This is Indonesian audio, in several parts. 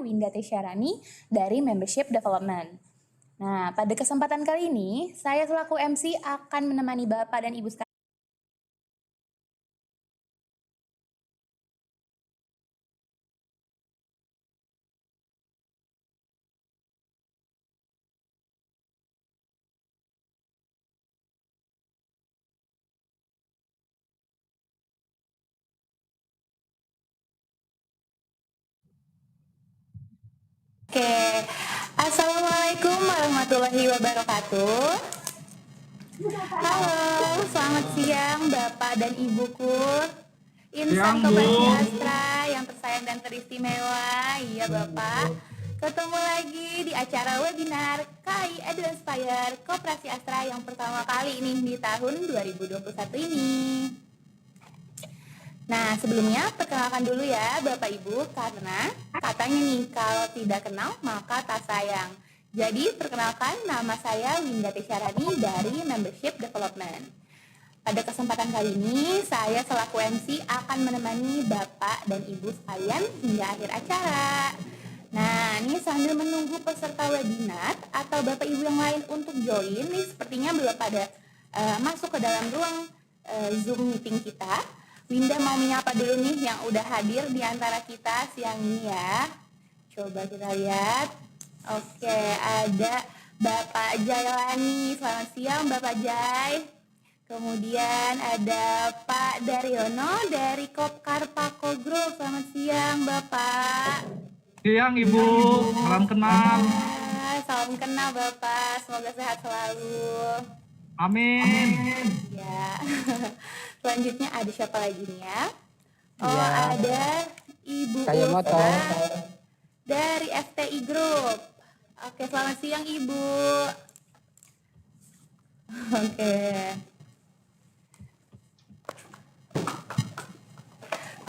Winda Tesyarani dari Membership Development. Nah, pada kesempatan kali ini, saya selaku MC akan menemani Bapak dan Ibu sekalian. Oke, Assalamualaikum warahmatullahi wabarakatuh. Halo, selamat siang Bapak dan Ibuku. Insan Koperasi Astra yang tersayang dan teristimewa. Iya Bapak, ketemu lagi di acara webinar KAI Advanspire Koperasi Astra yang pertama kali ini di tahun 2021 ini. Nah, sebelumnya perkenalkan dulu ya Bapak Ibu, karena katanya nih kalau tidak kenal maka tak sayang. Jadi perkenalkan, nama saya Winda Tesyarani dari Membership Development. Pada kesempatan kali ini saya selaku MC akan menemani Bapak dan Ibu sekalian hingga akhir acara. Nah, ini sambil menunggu peserta webinar atau Bapak Ibu yang lain untuk join, nih sepertinya belum pada masuk ke dalam ruang Zoom meeting kita. Winda mau menyapa dulu nih yang udah hadir di antara kita siang ini ya. Coba kita lihat. Oke, ada Bapak Jailani. Selamat siang Bapak Jai. Kemudian ada Pak Daryono dari Kopkar Pako Group. Selamat siang Bapak. Siang Ibu, salam kenal. Salam kenal Bapak, semoga sehat selalu. Amin. Ya. Selanjutnya ada siapa lagi nih ya? Oh ya. Ada Ibu Saya Ulfa dari FTI Group. Oke, selamat siang Ibu.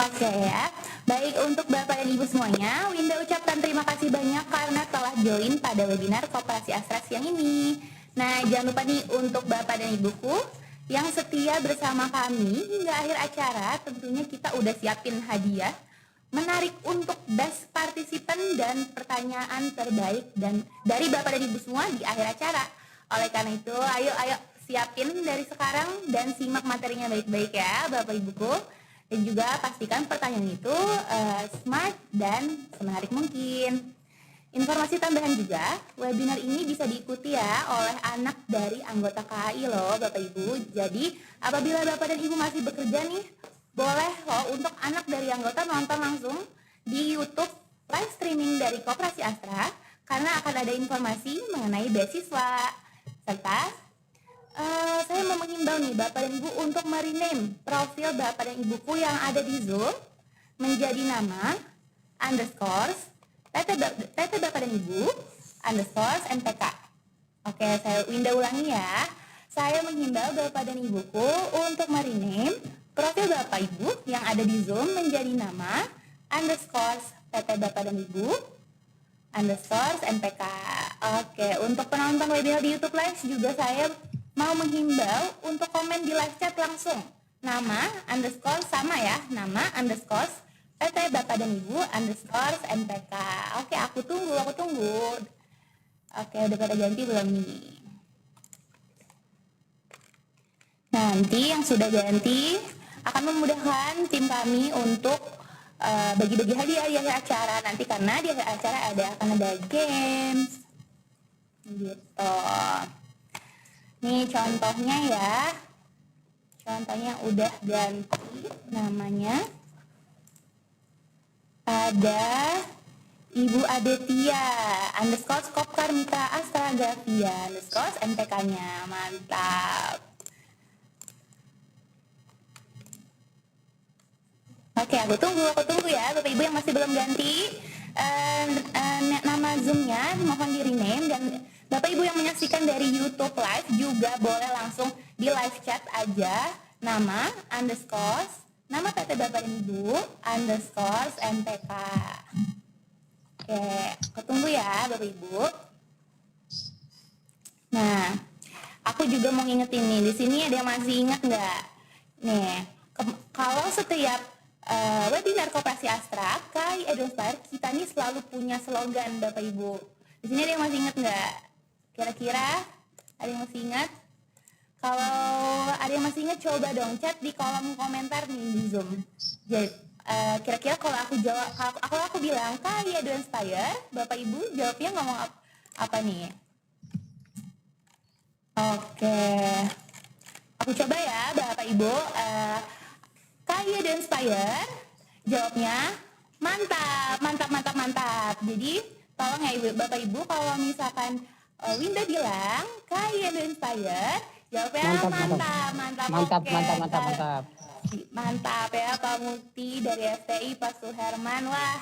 Oke ya. Baik, untuk Bapak dan Ibu semuanya, Winda ucapkan terima kasih banyak karena telah join pada webinar Koperasi Astra siang ini. Nah, jangan lupa nih untuk Bapak dan Ibuku yang setia bersama kami hingga akhir acara, tentunya kita udah siapin hadiah menarik untuk best participant dan pertanyaan terbaik dan dari Bapak dan Ibu semua di akhir acara. Oleh karena itu, ayo siapin dari sekarang dan simak materinya baik-baik ya Bapak Ibuku. Dan juga pastikan pertanyaan itu smart dan semenarik mungkin. Informasi tambahan juga, webinar ini bisa diikuti ya oleh anak dari anggota KAI loh Bapak Ibu. Jadi apabila Bapak dan Ibu masih bekerja nih, boleh loh untuk anak dari anggota nonton langsung di YouTube live streaming dari Koperasi Astra, karena akan ada informasi mengenai beasiswa. Serta saya mau menghimbau nih Bapak dan Ibu untuk merename profil Bapak dan Ibuku yang ada di Zoom menjadi nama underscores PT Bapak dan Ibu underscores MPK. Oke, saya Winda ulangi ya. Saya menghimbau Bapak dan Ibuku untuk merename profil Bapak Ibu yang ada di Zoom menjadi nama underscores PT Bapak dan Ibu underscores MPK. Oke, untuk penonton webinar di YouTube Live juga saya mau menghimbau untuk komen di live chat langsung. Nama underscore sama ya, nama underscores PT Bapak dan Ibu underscores MPK. Oke, aku tunggu. Oke, udah pada ganti belum nih? Nanti yang sudah ganti akan memudahkan tim kami untuk bagi-bagi hadiah di akhir acara nanti, karena di akhir acara akan ada games gitu. Nih contohnya ya. Contohnya udah ganti namanya. Ada Ibu Adetia underscore Kopkar Mitra Astra Gavia underscore MPK-nya. Mantap. Oke, aku tunggu ya Bapak Ibu yang masih belum ganti nama Zoom-nya, mohon di rename. Dan Bapak Ibu yang menyaksikan dari YouTube Live juga boleh langsung di live chat aja nama underscore nama PT Bapak dan Ibu underscore MPK. Oke, ketunggu ya Bapak Ibu. Nah, aku juga mau ngingetin nih, di sini ada yang masih ingat nggak? Nih, kalau setiap webinar Koperasi Astra, KAI Edu Inspire, kita nih selalu punya slogan Bapak Ibu. Di sini ada yang masih ingat nggak? Kira-kira ada yang masih ingat? Kalau ada yang masih ingat, coba dong chat di kolom komentar nih di Zoom. Jadi kira-kira kalau aku jawab, kalau aku bilang KAI Edu Inspire, Bapak Ibu jawabnya ngomong apa nih? Oke, aku coba ya Bapak Ibu. KAI Edu Inspire, jawabnya mantap, mantap, mantap, mantap. Jadi tolong ya Ibu, Bapak Ibu, kalau misalkan Winda bilang KAI Edu Inspire, jawabnya mantap, mantap, mantap, mantap, oke. mantap, mantap, mantap. Mantap ya Pak Mukti dari FTI, Pak Suherman. Wah,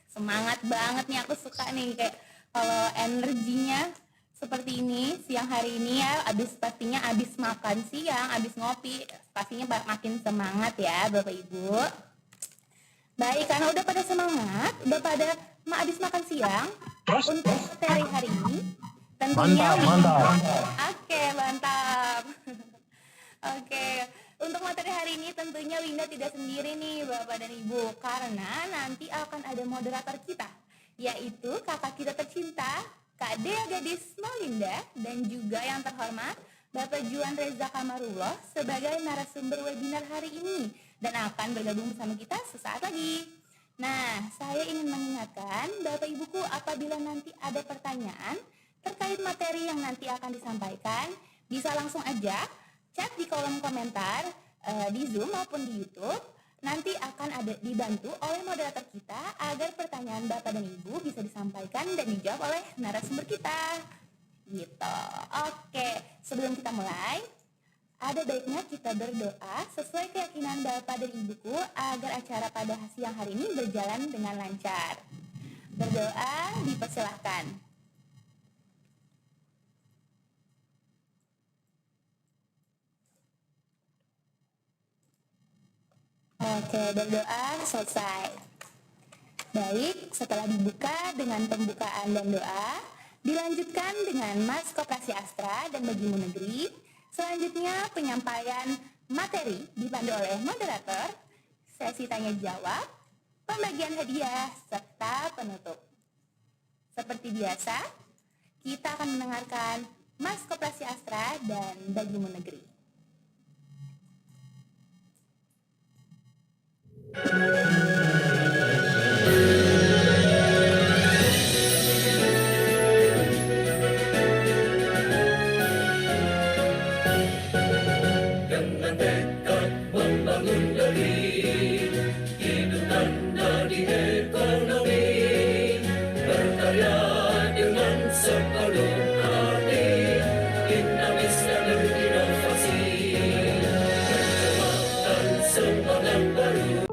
semangat banget nih, aku suka nih kayak kalau energinya seperti ini siang hari ini ya, pastinya abis makan siang, abis ngopi, pastinya makin semangat ya Bapak Ibu. Baik, karena udah pada semangat, udah pada abis makan siang, untuk materi hari ini tentunya mantap. Oke, mantap. Oke, untuk materi hari ini tentunya Winda tidak sendiri nih Bapak dan Ibu, karena nanti akan ada moderator kita, yaitu kakak kita tercinta Kak Dea Gadis Malinda, dan juga yang terhormat Bapak Juan Reza Kamarullah sebagai narasumber webinar hari ini dan akan bergabung bersama kita sesaat lagi. Nah, saya ingin mengingatkan Bapak Ibuku, apabila nanti ada pertanyaan terkait materi yang nanti akan disampaikan, bisa langsung aja chat di kolom komentar di Zoom maupun di YouTube. Nanti akan ada dibantu oleh moderator kita agar pertanyaan Bapak dan Ibu bisa disampaikan dan dijawab oleh narasumber kita. Gitu. Oke, sebelum kita mulai, ada baiknya kita berdoa sesuai keyakinan Bapak dan Ibuku agar acara pada siang hari ini berjalan dengan lancar. Berdoa dipersilahkan. Oke, berdoa selesai. Baik, setelah dibuka dengan pembukaan dan doa, dilanjutkan dengan Mas Koperasi Astra dan Bagimu Negeri. Selanjutnya penyampaian materi dipandu oleh moderator, sesi tanya jawab, pembagian hadiah, serta penutup. Seperti biasa, kita akan mendengarkan Mas Koperasi Astra dan Bagimu Negeri. Dengan tekad membangun negeri, hidup tanda di ekonomi, berkarya dengan sepenuh hati, dinamis dan berinovasi, menciptakan semangat baru.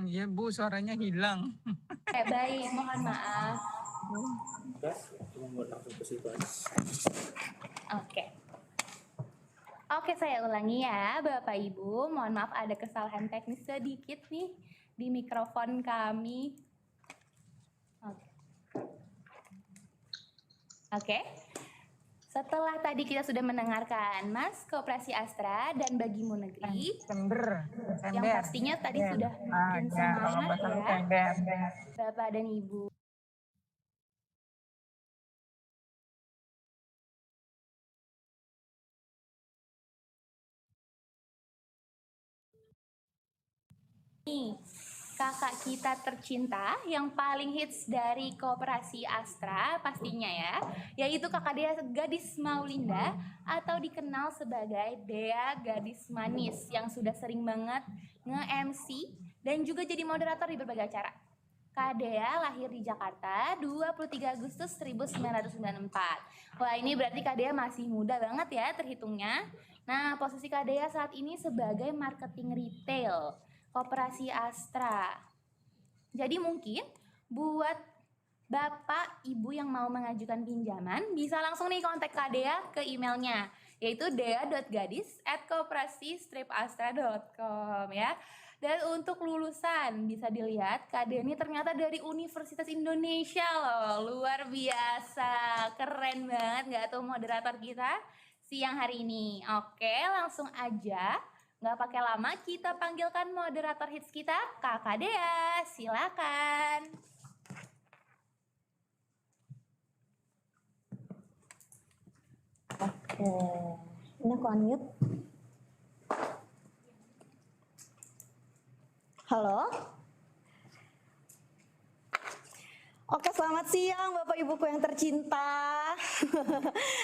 Iya Bu, suaranya hilang. Baik, mohon maaf. Oke. Oke, saya ulangi ya, Bapak Ibu. Mohon maaf ada kesalahan teknis sedikit nih di mikrofon kami. Oke. Oke. Setelah tadi kita sudah mendengarkan Mas Koperasi Astra dan Bagimu Negeri, yang pastinya tadi sudah bikin semangat ya, Bapak dan Ibu. Nih, kakak kita tercinta yang paling hits dari Koperasi Astra pastinya ya, yaitu kakak Dea Gadis Maulinda atau dikenal sebagai Dea Gadis Manis yang sudah sering banget nge-MC dan juga jadi moderator di berbagai acara. Kak Dea lahir di Jakarta 23 Agustus 1994. Wah, ini berarti Kak Dea masih muda banget ya terhitungnya. Nah, posisi Kak Dea saat ini sebagai marketing retail Koperasi Astra. Jadi mungkin buat Bapak Ibu yang mau mengajukan pinjaman bisa langsung nih kontak Kak Dea ke emailnya, yaitu dea.gadis@koperasi-astra.com ya. Dan untuk lulusan bisa dilihat Kak Dea ini ternyata dari Universitas Indonesia loh. Luar biasa, keren banget nggak tuh moderator kita siang hari ini. Oke, langsung aja. Nggak pakai lama, kita panggilkan moderator hits kita, Kakak Dea. Silakan. Oke, ini aku unmute. Halo. Oke, selamat siang Bapak Ibuku yang tercinta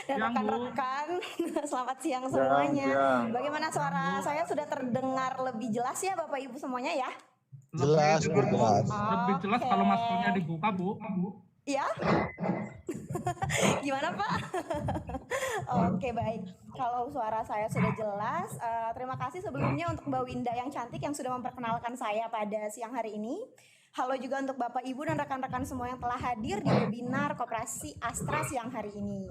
dan rekan-rekan. Selamat siang semuanya. Bagaimana suara saya sudah terdengar lebih jelas ya Bapak Ibu semuanya ya? Jelas. Lebih jelas kalau maskernya dibuka, Bu. Iya. Gimana Pak? Oke, baik. Kalau suara saya sudah jelas, terima kasih sebelumnya untuk Mbak Winda yang cantik yang sudah memperkenalkan saya pada siang hari ini. Halo juga untuk Bapak Ibu dan rekan-rekan semua yang telah hadir di webinar Koperasi Astra siang hari ini.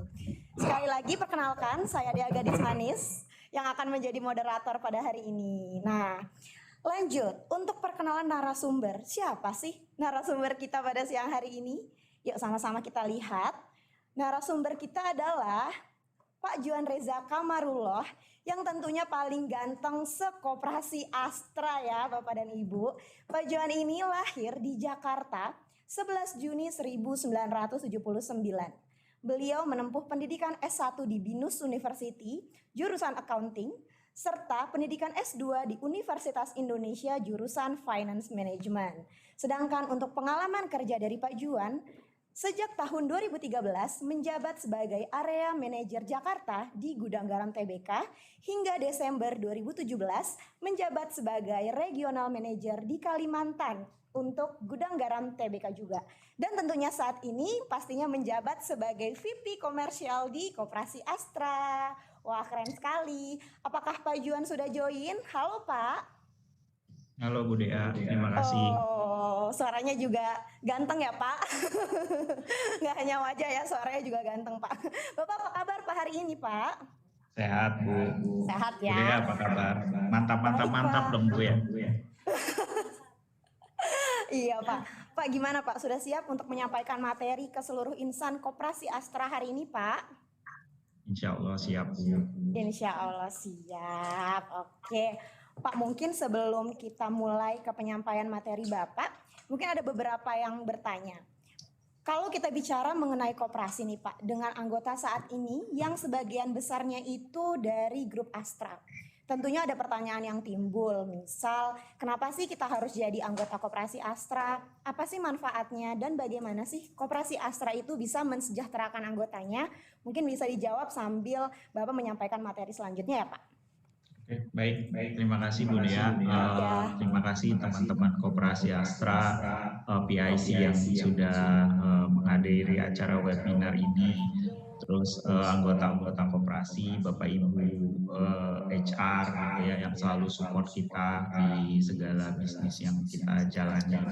Sekali lagi perkenalkan, saya Dea Gadis Manis yang akan menjadi moderator pada hari ini. Nah, lanjut untuk perkenalan narasumber. Siapa sih narasumber kita pada siang hari ini? Yuk sama-sama kita lihat. Narasumber kita adalah Pak Juan Reza Kamarullah yang tentunya paling ganteng sekoperasi Astra ya Bapak dan Ibu. Pak Juan ini lahir di Jakarta 11 Juni 1979. Beliau menempuh pendidikan S1 di BINUS University, jurusan Accounting, serta pendidikan S2 di Universitas Indonesia, jurusan Finance Management. Sedangkan untuk pengalaman kerja dari Pak Juan, sejak tahun 2013 menjabat sebagai Area Manajer Jakarta di Gudang Garam TBK hingga Desember 2017 menjabat sebagai Regional Manager di Kalimantan untuk Gudang Garam TBK juga. Dan tentunya saat ini pastinya menjabat sebagai VP Komersial di Koperasi Astra. Wah, keren sekali. Apakah Pak Juan sudah join? Halo Pak. Halo Bu Dea, terima kasih. Oh, suaranya juga ganteng ya Pak. Nggak hanya wajah ya, suaranya juga ganteng Pak. Bapak apa kabar Pak hari ini Pak? Sehat Bu. Sehat Bu ya. Dea apa kabar? Mantap Baik, dong Bu ya. Iya Pak. Pak gimana Pak? Sudah siap untuk menyampaikan materi ke seluruh insan Koperasi Astra hari ini Pak? Insya Allah siap Bu. Insya Allah siap. Oke. Pak, mungkin sebelum kita mulai ke penyampaian materi Bapak, mungkin ada beberapa yang bertanya. Kalau kita bicara mengenai koperasi nih Pak, dengan anggota saat ini yang sebagian besarnya itu dari grup Astra. tentunya ada pertanyaan yang timbul, misal kenapa sih kita harus jadi anggota Koperasi Astra? Apa sih manfaatnya dan bagaimana sih Koperasi Astra itu bisa mensejahterakan anggotanya? Mungkin bisa dijawab sambil Bapak menyampaikan materi selanjutnya ya Pak. Oke, baik. Terima kasih Bu Dea. Terima kasih teman-teman Koperasi Astra, PIC yang sudah menghadiri acara webinar ini. Terus anggota-anggota koperasi, Bapak Ibu HR gitu ya, yang selalu support kita di segala bisnis yang kita jalani.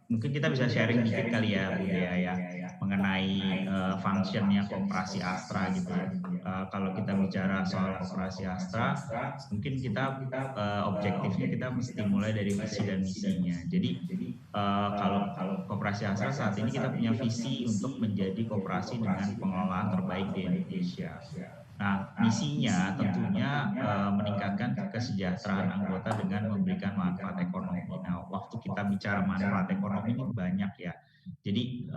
Mungkin kita bisa sharing dikit kali ya Bu Dea ya, mengenai functionnya Koperasi Astra gitu ya. Kalau kita bicara soal Koperasi Astra, mungkin kita objektifnya kita mesti mulai dari visi dan misinya. Jadi kalau Koperasi Astra saat ini kita punya visi untuk menjadi koperasi dengan pengelolaan terbaik di Indonesia. Nah, misinya tentunya meningkatkan kesejahteraan anggota dengan memberikan manfaat ekonomi. Nah, waktu kita bicara manfaat ekonomi ini banyak ya. Jadi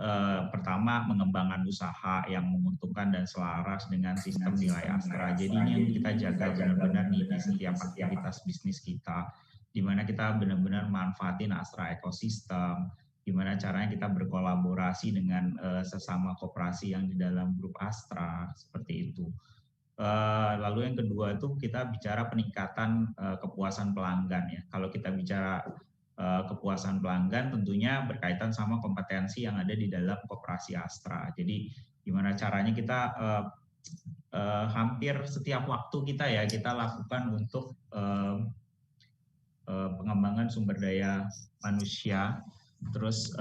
pertama mengembangkan usaha yang menguntungkan dan selaras dengan sistem nilai Astra. Jadi ini yang kita jaga benar-benar nih di setiap aktivitas bisnis kita, di mana kita benar-benar manfaatin Astra ekosistem, gimana caranya kita berkolaborasi dengan sesama koperasi yang di dalam grup Astra, seperti itu. Lalu yang kedua itu kita bicara peningkatan kepuasan pelanggan ya. Kalau kita bicara kepuasan pelanggan tentunya berkaitan sama kompetensi yang ada di dalam Koperasi Astra. Jadi gimana caranya kita hampir setiap waktu kita lakukan untuk pengembangan sumber daya manusia, terus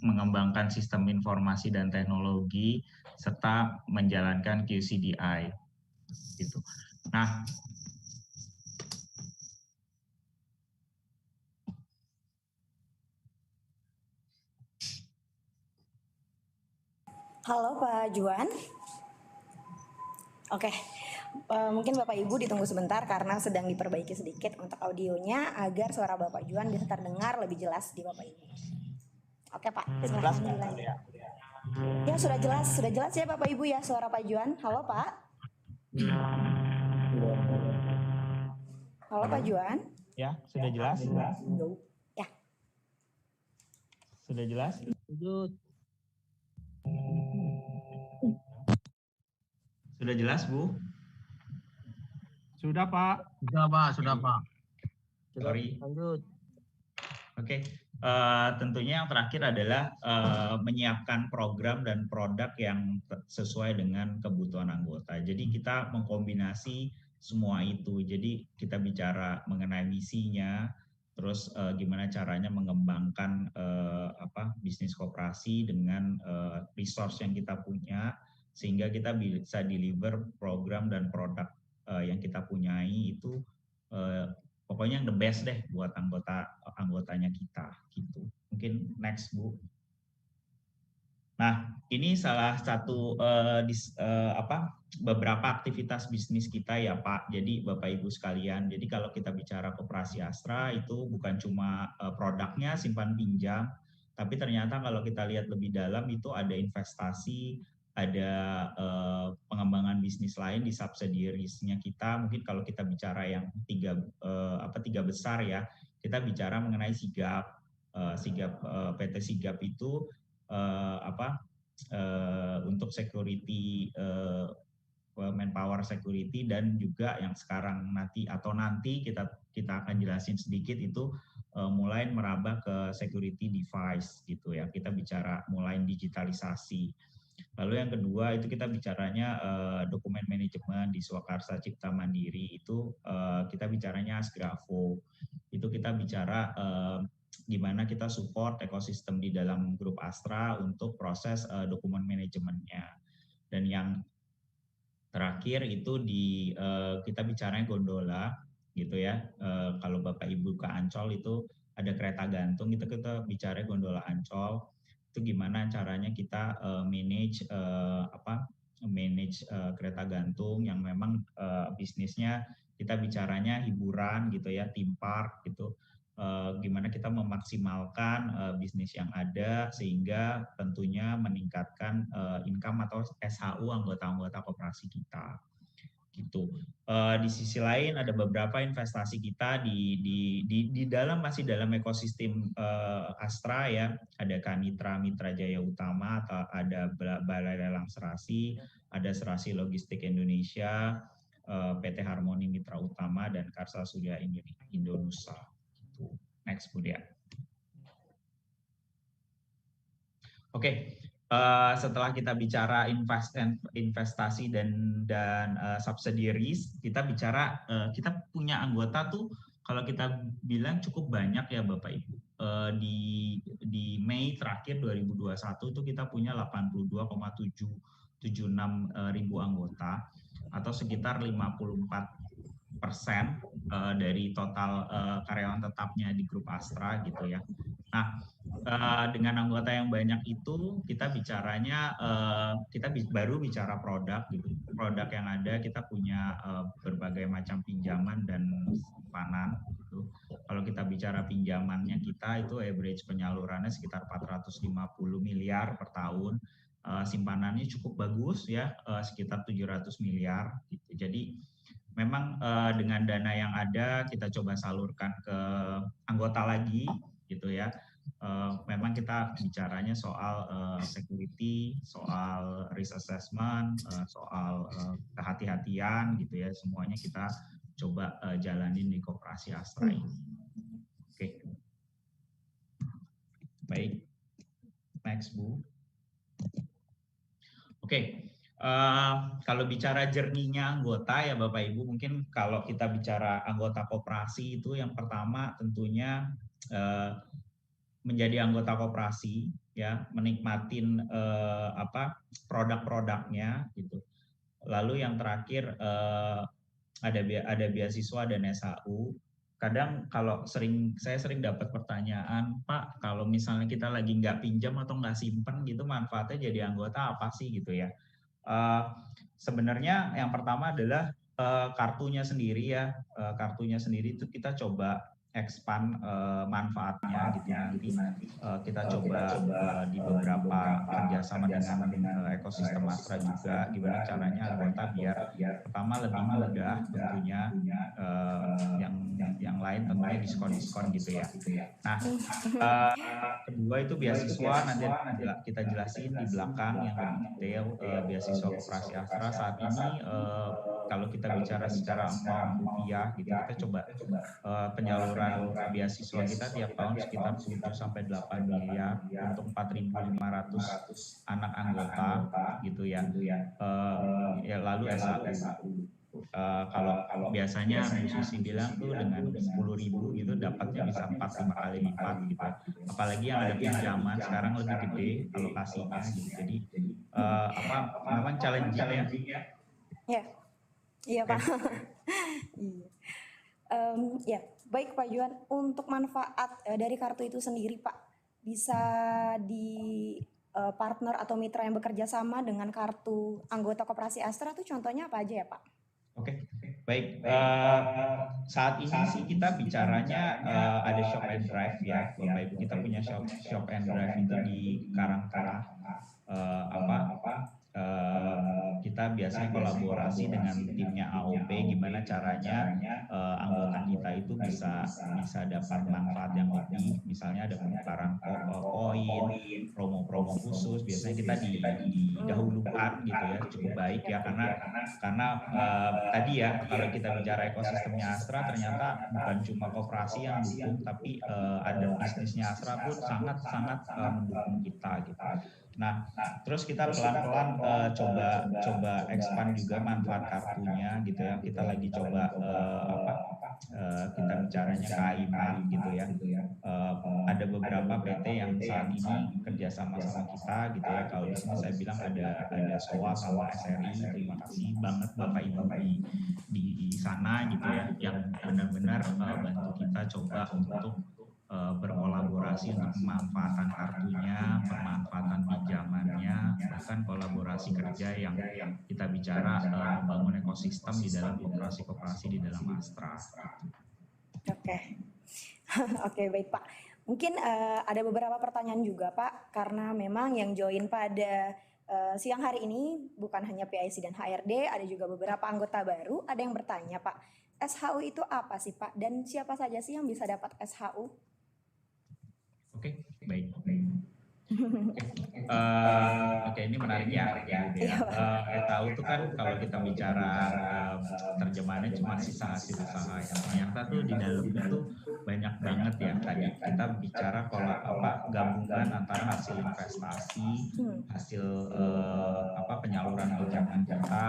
mengembangkan sistem informasi dan teknologi serta menjalankan QCDI. Gitu. Nah, Halo Pak Juan. Oke, mungkin Bapak Ibu ditunggu sebentar karena sedang diperbaiki sedikit untuk audionya agar suara Bapak Juan bisa terdengar lebih jelas di Bapak Ibu. Oke Pak, silahkan dilanjut. Ya sudah jelas ya Bapak Ibu ya suara Pak Juan. Halo Pak. Halo Pak Juan. Ya, sudah jelas? Ya. Sudah jelas? sudah jelas Bu? Sudah Pak. Sudah Pak. Sorry. Lanjut. Oke, tentunya yang terakhir adalah menyiapkan program dan produk yang sesuai dengan kebutuhan anggota. Jadi kita mengkombinasi semua itu. Jadi kita bicara mengenai misinya, terus gimana caranya mengembangkan bisnis koperasi dengan resource yang kita punya, sehingga kita bisa deliver program dan produk yang kita punyai itu pokoknya yang the best deh buat anggotanya kita gitu. Mungkin next Bu. Nah, ini salah satu beberapa aktivitas bisnis kita ya Pak. Jadi Bapak Ibu sekalian, jadi kalau kita bicara Koperasi Astra itu bukan cuma produknya simpan pinjam, tapi ternyata kalau kita lihat lebih dalam itu ada investasi, ada pengembangan bisnis lain di subsidiaries-nya kita. Mungkin kalau kita bicara yang tiga besar ya, kita bicara mengenai Sigap. PT Sigap itu untuk security, manpower security, dan juga yang sekarang nanti kita akan jelasin sedikit itu mulai merambah ke security device gitu ya. Kita bicara mulai digitalisasi. Lalu yang kedua itu kita bicaranya dokumen manajemen di Swakarsa Cipta Mandiri itu kita bicaranya Asgrafo. Itu kita bicara gimana kita support ekosistem di dalam grup Astra untuk proses dokumen manajemennya. Dan yang terakhir itu kita bicaranya gondola gitu ya. Kalau Bapak Ibu ke Ancol itu ada kereta gantung, kita bicara gondola Ancol. Itu gimana caranya kita manage kereta gantung yang memang bisnisnya kita bicaranya hiburan gitu ya, theme park gitu. Gimana kita memaksimalkan bisnis yang ada sehingga tentunya meningkatkan income atau SHU anggota-anggota koperasi kita gitu. Di sisi lain ada beberapa investasi kita di dalam masih dalam ekosistem Astra ya, ada Kanitra Mitra Jaya Utama, atau ada Balai Lelang Serasi, ada Serasi Logistik Indonesia, PT Harmoni Mitra Utama, dan Karsa Surya Indonesia. Gitu. Next, Bu Dia. Oke. Setelah kita bicara investasi dan subsidiaries, kita bicara kita punya anggota tuh kalau kita bilang cukup banyak ya Bapak Ibu. Di Mei terakhir 2021 itu kita punya 82,776 ribu anggota, atau sekitar 54% dari total karyawan tetapnya di grup Astra gitu ya. Nah, dengan anggota yang banyak itu kita bicaranya kita baru bicara produk gitu. Produk yang ada kita punya berbagai macam pinjaman dan simpanan gitu. Kalau kita bicara pinjamannya kita itu average penyalurannya sekitar 450 miliar per tahun. Simpanannya cukup bagus ya, sekitar 700 miliar gitu. Jadi memang dengan dana yang ada kita coba salurkan ke anggota lagi gitu ya. Memang kita bicaranya soal security, soal risk assessment, soal kehati-hatian gitu ya, semuanya kita coba jalanin di Koperasi Astra ini. Oke. Baik. Next, Bu. Oke. Kalau bicara journey-nya anggota ya Bapak Ibu, mungkin kalau kita bicara anggota koperasi itu yang pertama tentunya menjadi anggota koperasi ya, menikmatin produk-produknya gitu. Lalu yang terakhir ada beasiswa dan SHU. Kadang kalau saya sering dapat pertanyaan, Pak, kalau misalnya kita lagi nggak pinjam atau nggak simpen gitu, manfaatnya jadi anggota apa sih gitu ya? Sebenarnya yang pertama adalah kartunya sendiri ya. Kartunya sendiri itu kita coba expand manfaatnya gitu nanti kita coba di beberapa kerjasama dengan ekosistem Astra juga, gimana caranya anggota biar pertama lebih mudah tentunya, yang lain tentunya diskon gitu ya. Nah, kedua itu beasiswa, nanti kita jelasin di belakang yang lebih detail. Beasiswa Koperasi Astra saat ini kalau kita bicara secara amount rupiah gitu, kita coba penyaluran beasiswa kita tiap tahun sekitar 7-8 miliar untuk 4.500 anak anggota gitu ya. Lalu SHU. Kalau biasanya Bu Susi bilang tuh dengan 10.000 gitu dapatnya bisa 4-5 kali lipat gitu. Apalagi yang ada pinjaman sekarang lebih gede alokasinya gitu. Jadi memang challenging ya. Iya Pak. Ya, baik Pak Juan, untuk manfaat dari kartu itu sendiri Pak, bisa di partner atau mitra yang bekerja sama dengan kartu anggota Koperasi Astra itu contohnya apa aja ya Pak? Oke, baik. Saat ini sih kita bicaranya ada shop and drive ya, Bapak Ibu. Kita punya shop and drive itu di Karangtengah. Kita biasanya kolaborasi dengan timnya AOP, gimana caranya anggota kita itu bisa dapat manfaat yang lebih, misalnya ada penukaran poin, promo-promo khusus. Biasanya kita didahulukan gitu ya, cukup baik ya, karena tadi ya kalau kita bicara ekosistemnya Astra ternyata bukan cuma koperasi yang dukung, tapi ada bisnisnya Astra pun sangat mendukung kita gitu. Nah, terus kita pelan-pelan coba expand juga manfaat kartunya gitu ya. Kita lagi coba kita bicaranya KAI gitu ya. Ada beberapa PT yang saat ini kerjasama sama kita gitu ya. Kalau di sini saya bilang ada SOA sama SRI. Terima kasih banget Bapak Ibu di sana gitu ya, yang benar-benar bantu kita coba untuk berkolaborasi untuk pemanfaatan kartunya, pemanfaatan pinjamannya, bahkan kolaborasi kerja yang kita bicara membangun ekosistem di dalam koperasi di dalam Astra. Oke, baik Pak. Mungkin ada beberapa pertanyaan juga Pak, karena memang yang join pada Siang hari ini bukan hanya PIC dan HRD, ada juga beberapa anggota baru. Ada yang bertanya, Pak, SHU itu apa sih, Pak? Dan siapa saja sih yang bisa dapat SHU? Oke, baik. Oke, ini menarik ya. SHU itu kan kalau kita bicara terjemahannya cuma sisa hasil usaha ya. Ternyata tuh di dalam itu banyak banget ya. Tadi kita bicara kalau gabungan antara hasil investasi, hasil penyaluran pinjaman kita,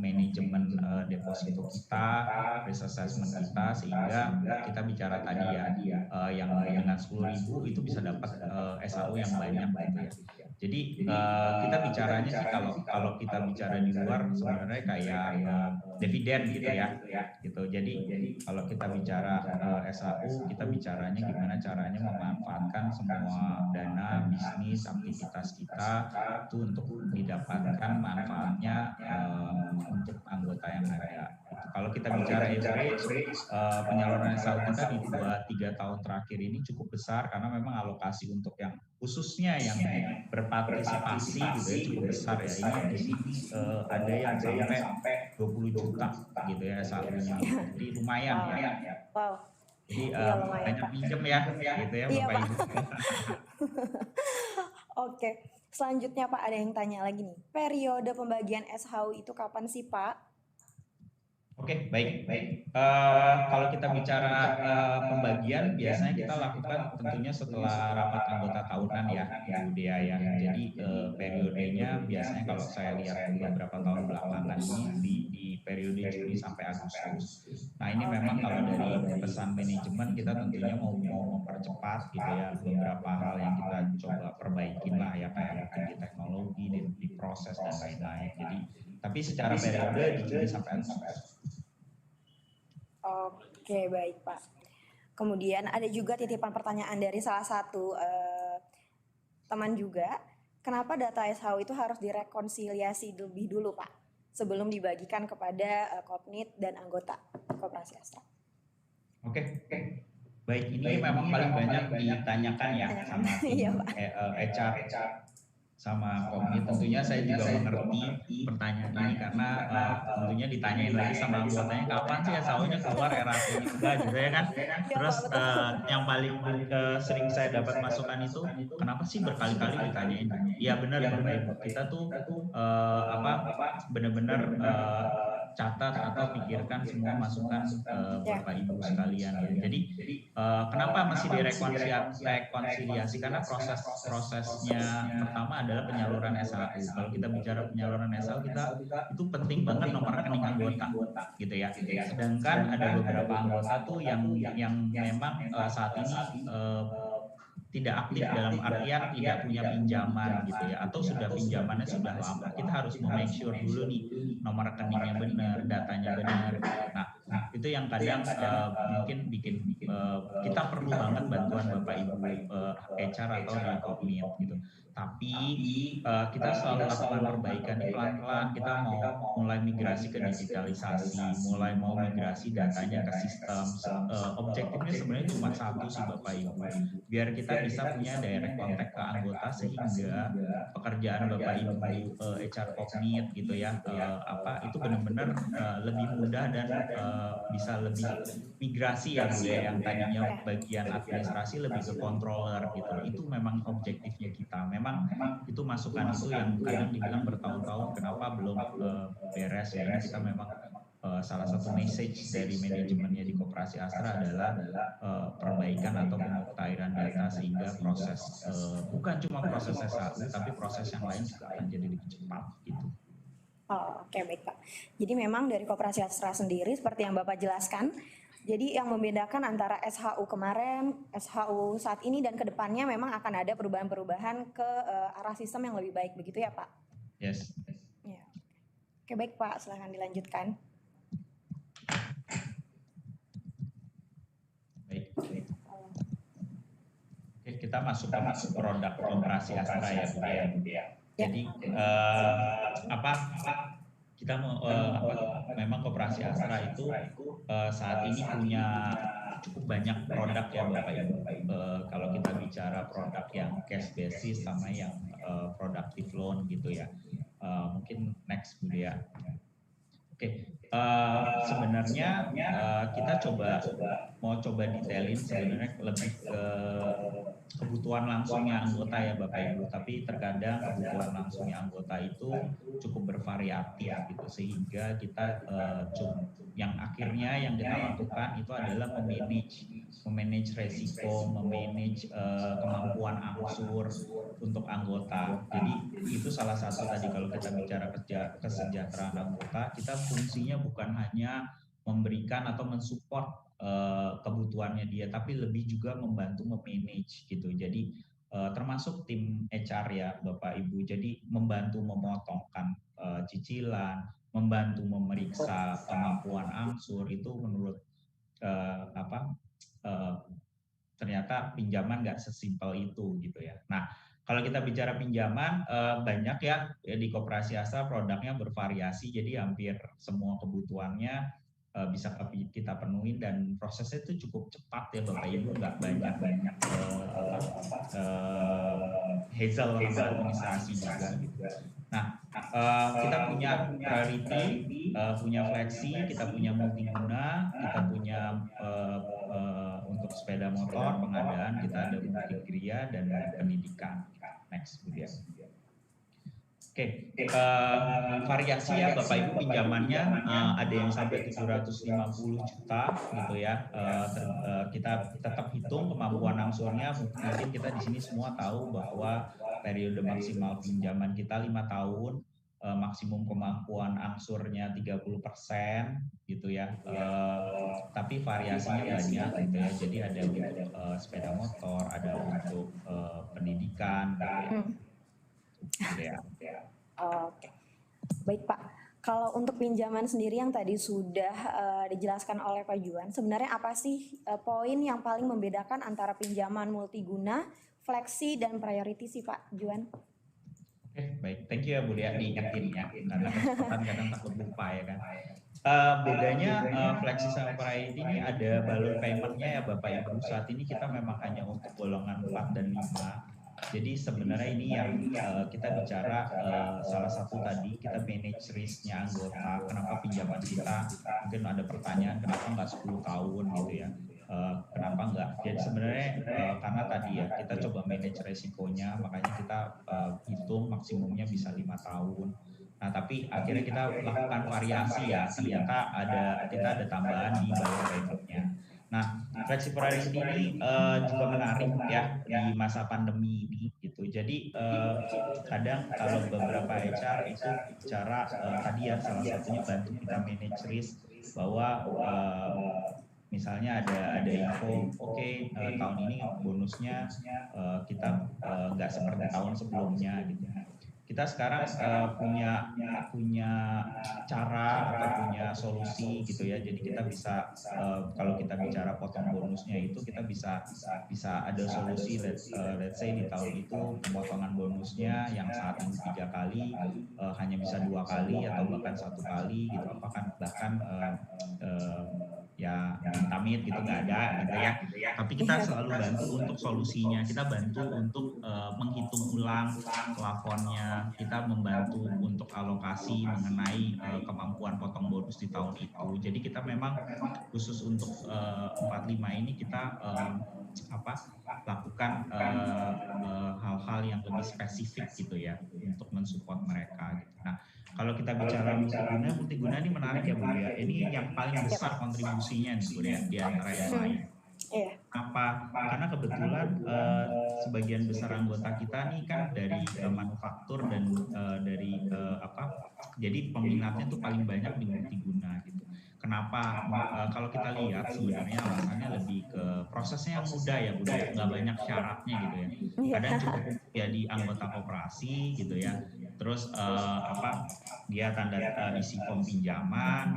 manajemen deposito kita, risk assessment kita, sehingga kita bicara tadi ya yang dengan 10.000 itu bisa dapat SHU yang banyak gitu ya. Jadi kita bicaranya sih kalau kita bicara di luar sebenarnya kayak dividen gitu ya. Gitu. Jadi kalau kita bicara SHU, kita bicaranya gimana caranya memanfaatkan semua dana bisnis aktivitas kita itu untuk didapatkan manfaatnya untuk anggota yang ada. Kalau kita bicara average, penyaluran SHU kita di 2-3 tahun terakhir ini cukup besar karena memang alokasi untuk yang khususnya yang berpartisipasi gitu ya cukup besar ya. Ini di sini ada yang sampai 20 juta gitu ya SHU-nya. Jadi lumayan ya. Wow. Jadi banyak pinjem ya gitu ya Bapak Ibu. Oke. Selanjutnya Pak, ada yang tanya lagi nih. Periode pembagian SHU itu kapan sih Pak? Oke, baik. Kalau kita bicara pembagian, biasanya kita lakukan tentunya setelah rapat anggota tahunan ya, Bu Dea ya. Jadi periodenya biasanya kalau saya lihat beberapa tahun belakangan ini di periode Juli sampai Agustus. Nah ini memang kalau dari pesan manajemen kita tentunya mau mempercepat gitu ya beberapa hal yang kita coba perbaikin lah ya kayak mungkin di teknologi, di proses dan lain-lain. Jadi tapi secara periode di Juli sampai Agustus. Oke, baik Pak. Kemudian ada juga titipan pertanyaan dari salah satu teman juga. Kenapa data SHU itu harus direkonsiliasi lebih dulu Pak? Sebelum dibagikan kepada Kopnit dan anggota Koperasi Astra. Oke. Baik, ini memang paling banyak ditanyakan ya sama HR sama Kopnit. Tentunya saya juga mengerti pertanyaan ini karena tentunya ditanyain lagi sama anggotanya kapan sih SHU-nya keluar RAT-nya juga gitu ya kan. Terus yang paling sering saya dapat masukan itu kenapa sih berkali-kali ditanyain. Iya benar Bapak Ibu, kita tuh benar-benar catat atau pikirkan semua masukan Bapak Ibu sekalian ya. Jadi kenapa masih direkonsiliasi karena prosesnya pertama adalah penyaluran SHU. Kalau kita bicara penyaluran SHU kita itu penting banget nomor rekening anggota gitu ya. Sedangkan ada beberapa anggota tuh yang memang saat ini tidak aktif dalam artian tidak punya pinjaman gitu ya atau sudah pinjamannya sudah lama. Kita harus make sure dulu nih nomor rekeningnya benar, datanya benar. Nah itu yang kadang mungkin bikin kita perlu banget bantuan Bapak Ibu HR atau di Kopnit gitu. Tapi kita selalu lakukan perbaikan pelan-pelan. Kita mau mulai migrasi ke digitalisasi, mulai mau migrasi datanya ke sistem. Objektifnya sebenarnya cuma satu sih Bapak Ibu, biar kita bisa punya direct contact ke anggota sehingga pekerjaan Bapak Ibu HR Kopnit gitu ya itu benar-benar lebih mudah dan bisa lebih migrasi ya Bu ya, yang tadinya bagian administrasi lebih ke controller gitu. Itu memang objektifnya kita. Memang itu masukan itu yang kadang dibilang bertahun-tahun kenapa belum beres ya. Ini kita memang salah satu message dari manajemennya di Koperasi Astra adalah perbaikan atau pemutahiran data sehingga proses bukan cuma proses SHU tapi proses yang lain juga akan jadi lebih cepat gitu. Oke, baik Pak. Jadi memang dari Koperasi Astra sendiri seperti yang Bapak jelaskan, jadi yang membedakan antara SHU kemarin, SHU saat ini dan kedepannya memang akan ada perubahan-perubahan ke arah sistem yang lebih baik, begitu ya Pak? Yes. Ya. Oke, baik Pak, silahkan dilanjutkan. Baik. Oke, kita masuk ke produk Koperasi Astra ya Bu ya. Jadi kita memang Koperasi Astra itu saat ini punya cukup banyak produk ya Bapak Ibu. Kalau kita bicara produk yang cash basis sama yang productive loan gitu ya. Mungkin next Bu Dea. Oke, sebenarnya kita mau coba detailin sebenarnya lebih ke kebutuhan langsungnya anggota ya Bapak Ibu, tapi terkadang kebutuhan langsungnya anggota itu cukup bervariatif gitu, sehingga kita yang akhirnya yang kita lakukan itu adalah memanage resiko, memanage kemampuan angsur untuk anggota. Jadi itu salah satu tadi kalau kita bicara kesejahteraan anggota, kita fungsinya bukan hanya memberikan atau mensupport kebutuhannya dia, tapi lebih juga membantu memanage gitu. Jadi termasuk tim HR ya Bapak Ibu. Jadi membantu memotongkan cicilan, membantu memeriksa kemampuan angsur itu menurut ternyata pinjaman nggak sesimpel itu gitu ya. Nah, kalau kita bicara pinjaman, banyak ya di Koperasi Astra produknya bervariasi, jadi hampir semua kebutuhannya bisa kita penuhi dan prosesnya itu cukup cepat ya Bapak Ibu, nggak banyak hassle administrasi juga gitu. Nah, kita punya priority, punya flexi, kita punya multiguna, kita punya untuk sepeda motor, pengadaan, kita ada multigria dan pendidikan. Next, Bu Dia. Oke, variasi ya Bapak Ibu pinjamannya ada yang sampai 750 juta gitu ya. Kita tetap hitung kemampuan angsurnya. Mungkin kita di sini semua tahu bahwa periode maksimal pinjaman kita 5 tahun, maksimum kemampuan angsurnya 30% gitu ya. Tapi variasinya banyak gitu ya. Jadi ada untuk sepeda motor, ada untuk pendidikan gitu ya. Oke, baik Pak. Kalau untuk pinjaman sendiri yang tadi sudah dijelaskan oleh Pak Juan, sebenarnya apa sih poin yang paling membedakan antara pinjaman multiguna, fleksi, dan priority sih Pak Juan? Oke, baik. Thank you ya Bu Lia diingetin ya, karena kesempatan kadang takut lupa ya kan. Bedanya fleksi sama priority ini ada balloon payment-nya ya Bapak Ibu. Saat ini kita memang hanya untuk golongan 4 dan 5. Jadi sebenarnya ini yang kita bicara salah satu tadi kita manage risk-nya anggota. Kenapa pinjaman kita mungkin ada pertanyaan kenapa nggak 10 tahun gitu ya. Kenapa enggak? Jadi sebenarnya karena tadi ya kita coba manage resikonya, makanya kita hitung maksimumnya bisa 5 tahun. Nah tapi akhirnya kita lakukan variasi ya, ternyata kita ada tambahan di balloon payment-nya. Nah, fleksi priority ini juga menarik ya di masa pandemi ini gitu. Jadi kadang kalau beberapa HR itu bicara tadi ya salah satunya bantu kita manage risk bahwa misalnya ada info, oke, tahun ini bonusnya kita nggak seperti tahun sebelumnya gitu. Kita sekarang punya cara atau punya solusi gitu ya. Jadi kita bisa kalau kita bicara potong bonusnya itu kita bisa ada solusi let's say di tahun itu pemotongan bonusnya yang saat ini 3 kali hanya bisa 2 kali atau bahkan 1 kali gitu. Bahkan ya amit gitu nggak ada gitu ya. Tapi kita selalu bantu untuk solusinya. Kita bantu untuk menghitung ulang plafonnya. Kita membantu untuk alokasi mengenai kemampuan potong bonus di tahun itu. Jadi kita memang khusus untuk 45 ini kita lakukan hal-hal yang lebih spesifik gitu ya untuk mensupport mereka gitu. Nah, kalau kita bicara multiguna ini menarik ya Bu ya. Ini yang paling besar kontribusinya nih Bu ya di antara yang lain. Apa? Karena kebetulan sebagian besar anggota kita nih kan dari manufaktur dan dari jadi peminatnya tuh paling banyak di multiguna gitu. Kenapa? Kalau kita lihat sebenarnya alasannya lebih ke prosesnya yang mudah ya Bu ya, nggak banyak syaratnya gitu ya. Kadang cukup ya di anggota koperasi gitu ya. Terus dia isi form pinjaman,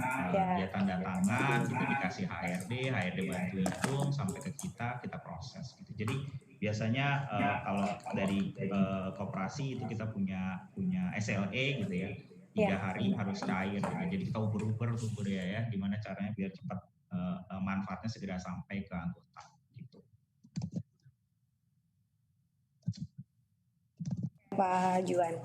dia tanda tangan, gitu dikasih HRD bantu hitung sampai ke kita proses gitu. Jadi biasanya kalau dari koperasi itu kita punya SLA gitu ya, 3 hari harus cair gitu. Jadi kita uber tuh ya, gimana caranya biar cepat manfaatnya segera sampai ke anggota gitu. Pak Juan.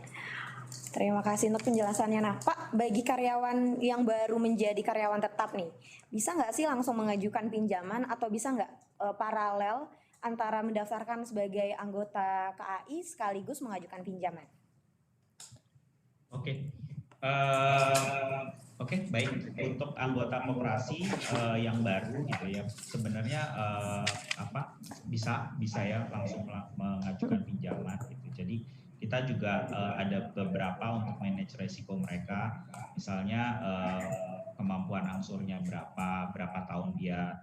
Terima kasih untuk penjelasannya. Nah, Pak, bagi karyawan yang baru menjadi karyawan tetap nih, bisa nggak sih langsung mengajukan pinjaman atau bisa nggak paralel antara mendaftarkan sebagai anggota KAI sekaligus mengajukan pinjaman? Oke. Oke, baik. Untuk anggota koperasi yang baru gitu ya, sebenarnya bisa ya langsung mengajukan pinjaman gitu. Jadi kita juga ada beberapa untuk manage resiko mereka, misalnya kemampuan angsurnya berapa tahun dia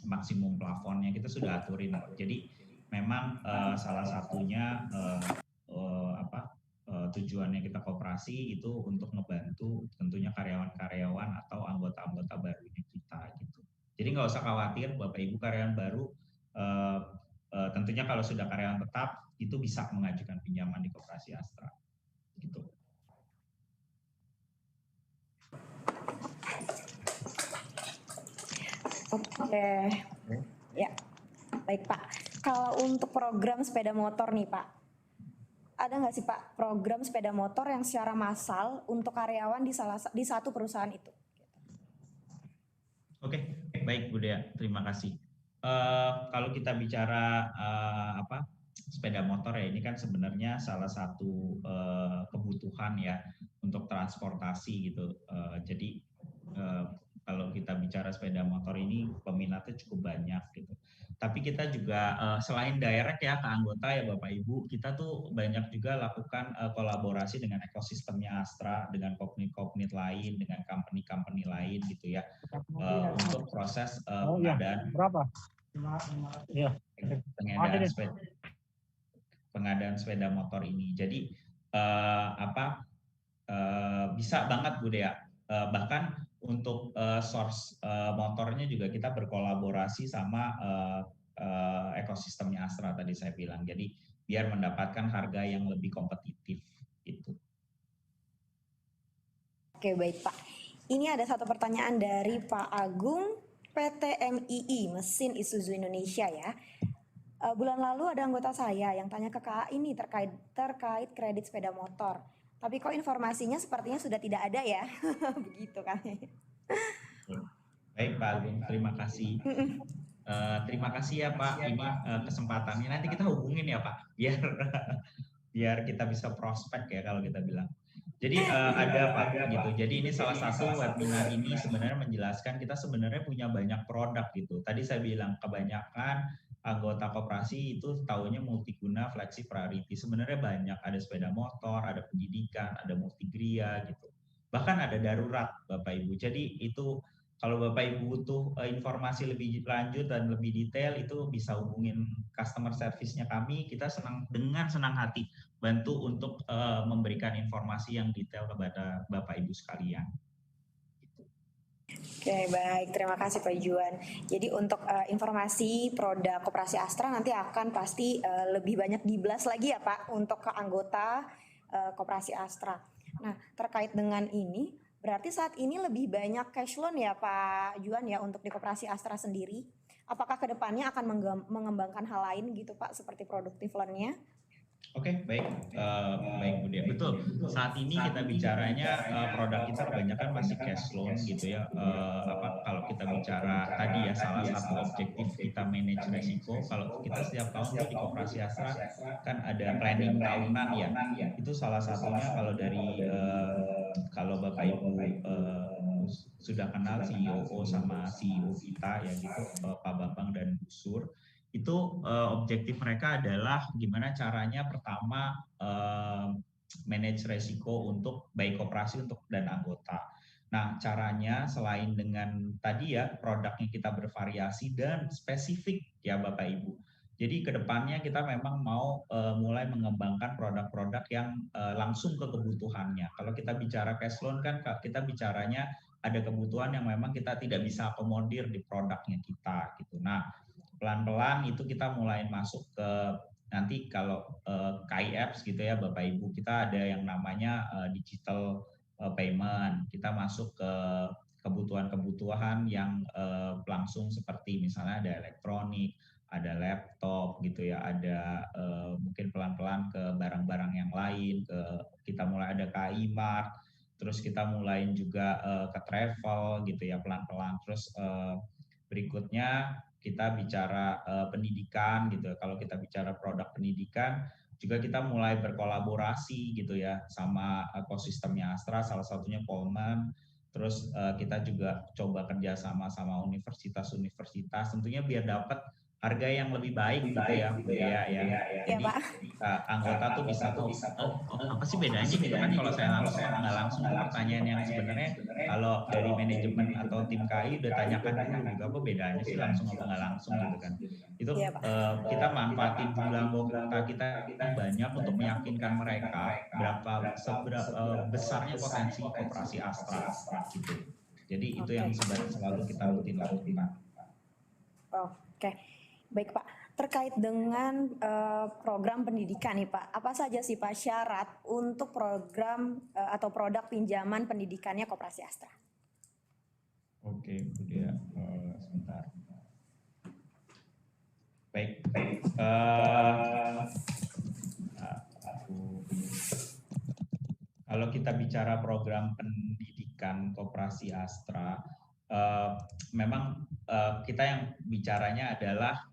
maksimum plafonnya kita sudah aturin. Jadi memang salah satunya tujuannya kita koperasi itu untuk ngebantu tentunya karyawan-karyawan atau anggota-anggota barunya kita gitu. Jadi nggak usah khawatir Bapak Ibu karyawan baru, tentunya kalau sudah karyawan tetap itu bisa mengajukan pinjaman di Koperasi Astra gitu. Oke. Ya, baik Pak. Kalau untuk program sepeda motor nih Pak, ada nggak sih Pak program sepeda motor yang secara massal untuk karyawan di satu perusahaan itu? Oke, baik Bu Dea, terima kasih. Kalau kita bicara sepeda motor ya, ini kan sebenarnya salah satu kebutuhan ya untuk transportasi gitu. Jadi kalau kita bicara sepeda motor ini peminatnya cukup banyak gitu. Tapi kita juga selain direct ya ke anggota ya Bapak Ibu, kita tuh banyak juga lakukan kolaborasi dengan ekosistemnya Astra, dengan company lain, dengan company lain gitu ya, untuk proses pengadaan pengadaan sepeda motor ini. Jadi bisa banget Bu Dea, bahkan untuk source motornya juga kita berkolaborasi sama ekosistemnya Astra tadi saya bilang. Jadi biar mendapatkan harga yang lebih kompetitif itu. Oke, baik Pak. Ini ada satu pertanyaan dari Pak Agung, PT MII, Mesin Isuzu Indonesia ya. Bulan lalu ada anggota saya yang tanya ke KA ini terkait kredit sepeda motor. Tapi kok informasinya sepertinya sudah tidak ada ya, begitu kan? Baik Pak Agung, terima kasih. Terima kasih ya Pak, ini kesempatannya. Nanti kita hubungin ya Pak, biar kita bisa prospek ya kalau kita bilang. Jadi ada Pak gitu. Jadi ini salah satu webinar ini sebenarnya menjelaskan kita sebenarnya punya banyak produk gitu. Tadi saya bilang kebanyakan anggota koperasi itu tahunya multiguna, flexi, priority. Sebenarnya banyak, ada sepeda motor, ada pendidikan, ada multigria gitu. Bahkan ada darurat Bapak Ibu. Jadi itu kalau Bapak Ibu butuh informasi lebih lanjut dan lebih detail itu bisa hubungin customer service-nya kami. Kita dengan senang hati bantu untuk memberikan informasi yang detail kepada Bapak Ibu sekalian. Oke, baik. Terima kasih Pak Juan. Jadi untuk informasi produk Koperasi Astra nanti akan pasti lebih banyak dibelas lagi ya Pak untuk ke anggota Koperasi Astra. Nah, terkait dengan ini, berarti saat ini lebih banyak cash loan ya Pak Juan ya untuk di Koperasi Astra sendiri. Apakah kedepannya akan mengembangkan hal lain gitu Pak seperti produktif loan-nya? Oke, baik Bu Dia. Betul. Saat ini kita bicaranya produk kita kebanyakan masih cash loan gitu ya. Kalau kita bicara tadi ya salah satu objektif kita manage risiko. Kalau kita setiap tahun tuh di Koperasi Astra kan ada planning tahunan ya. Itu salah satunya kalau dari kalau Bapak Ibu sudah kenal CEO sama CEO kita ya gitu, Pak Bambang dan Bu Sur. Itu objektif mereka adalah gimana caranya pertama manage resiko untuk baik koperasi dan anggota. Nah caranya selain dengan tadi ya produknya kita bervariasi dan spesifik ya Bapak Ibu. Jadi kedepannya kita memang mau mulai mengembangkan produk-produk yang langsung ke kebutuhannya. Kalau kita bicara cash loan kan kita bicaranya ada kebutuhan yang memang kita tidak bisa akomodir di produknya kita gitu. Nah pelan-pelan itu kita mulai masuk ke nanti kalau KAI apps gitu ya Bapak Ibu, kita ada yang namanya digital payment. Kita masuk ke kebutuhan-kebutuhan yang langsung seperti misalnya ada elektronik, ada laptop gitu ya, ada mungkin pelan-pelan ke barang-barang yang lain, kita mulai ada KI Mart, terus kita mulai juga ke travel gitu ya pelan-pelan. Terus berikutnya kita bicara pendidikan gitu. Kalau kita bicara produk pendidikan, juga kita mulai berkolaborasi gitu ya sama ekosistemnya Astra, salah satunya Polman. Terus kita juga coba kerja sama universitas-universitas, tentunya biar dapat harga yang lebih baik gitu ya, Jadi Pak. anggota tuh bisa tuh, apa sih bedanya gitu kan kalau saya langsung nggak langsung, pertanyaan yang sebenarnya kalau dari manajemen atau tim KI udah tanyakan gitu, apa bedanya sih langsung apa nggak langsung gitu kan. Itu kita manfaatin jumlah anggota kita banyak untuk meyakinkan mereka seberapa besarnya potensi koperasi Astra gitu. Jadi itu yang sebenarnya selalu kita rutin lakukan. Oke, baik Pak. Terkait dengan program pendidikan nih Pak, apa saja sih Pak syarat untuk program atau produk pinjaman pendidikannya Koperasi Astra? Oke, Budia, sebentar. Baik. Kalau kita bicara program pendidikan Koperasi Astra, memang kita yang bicaranya adalah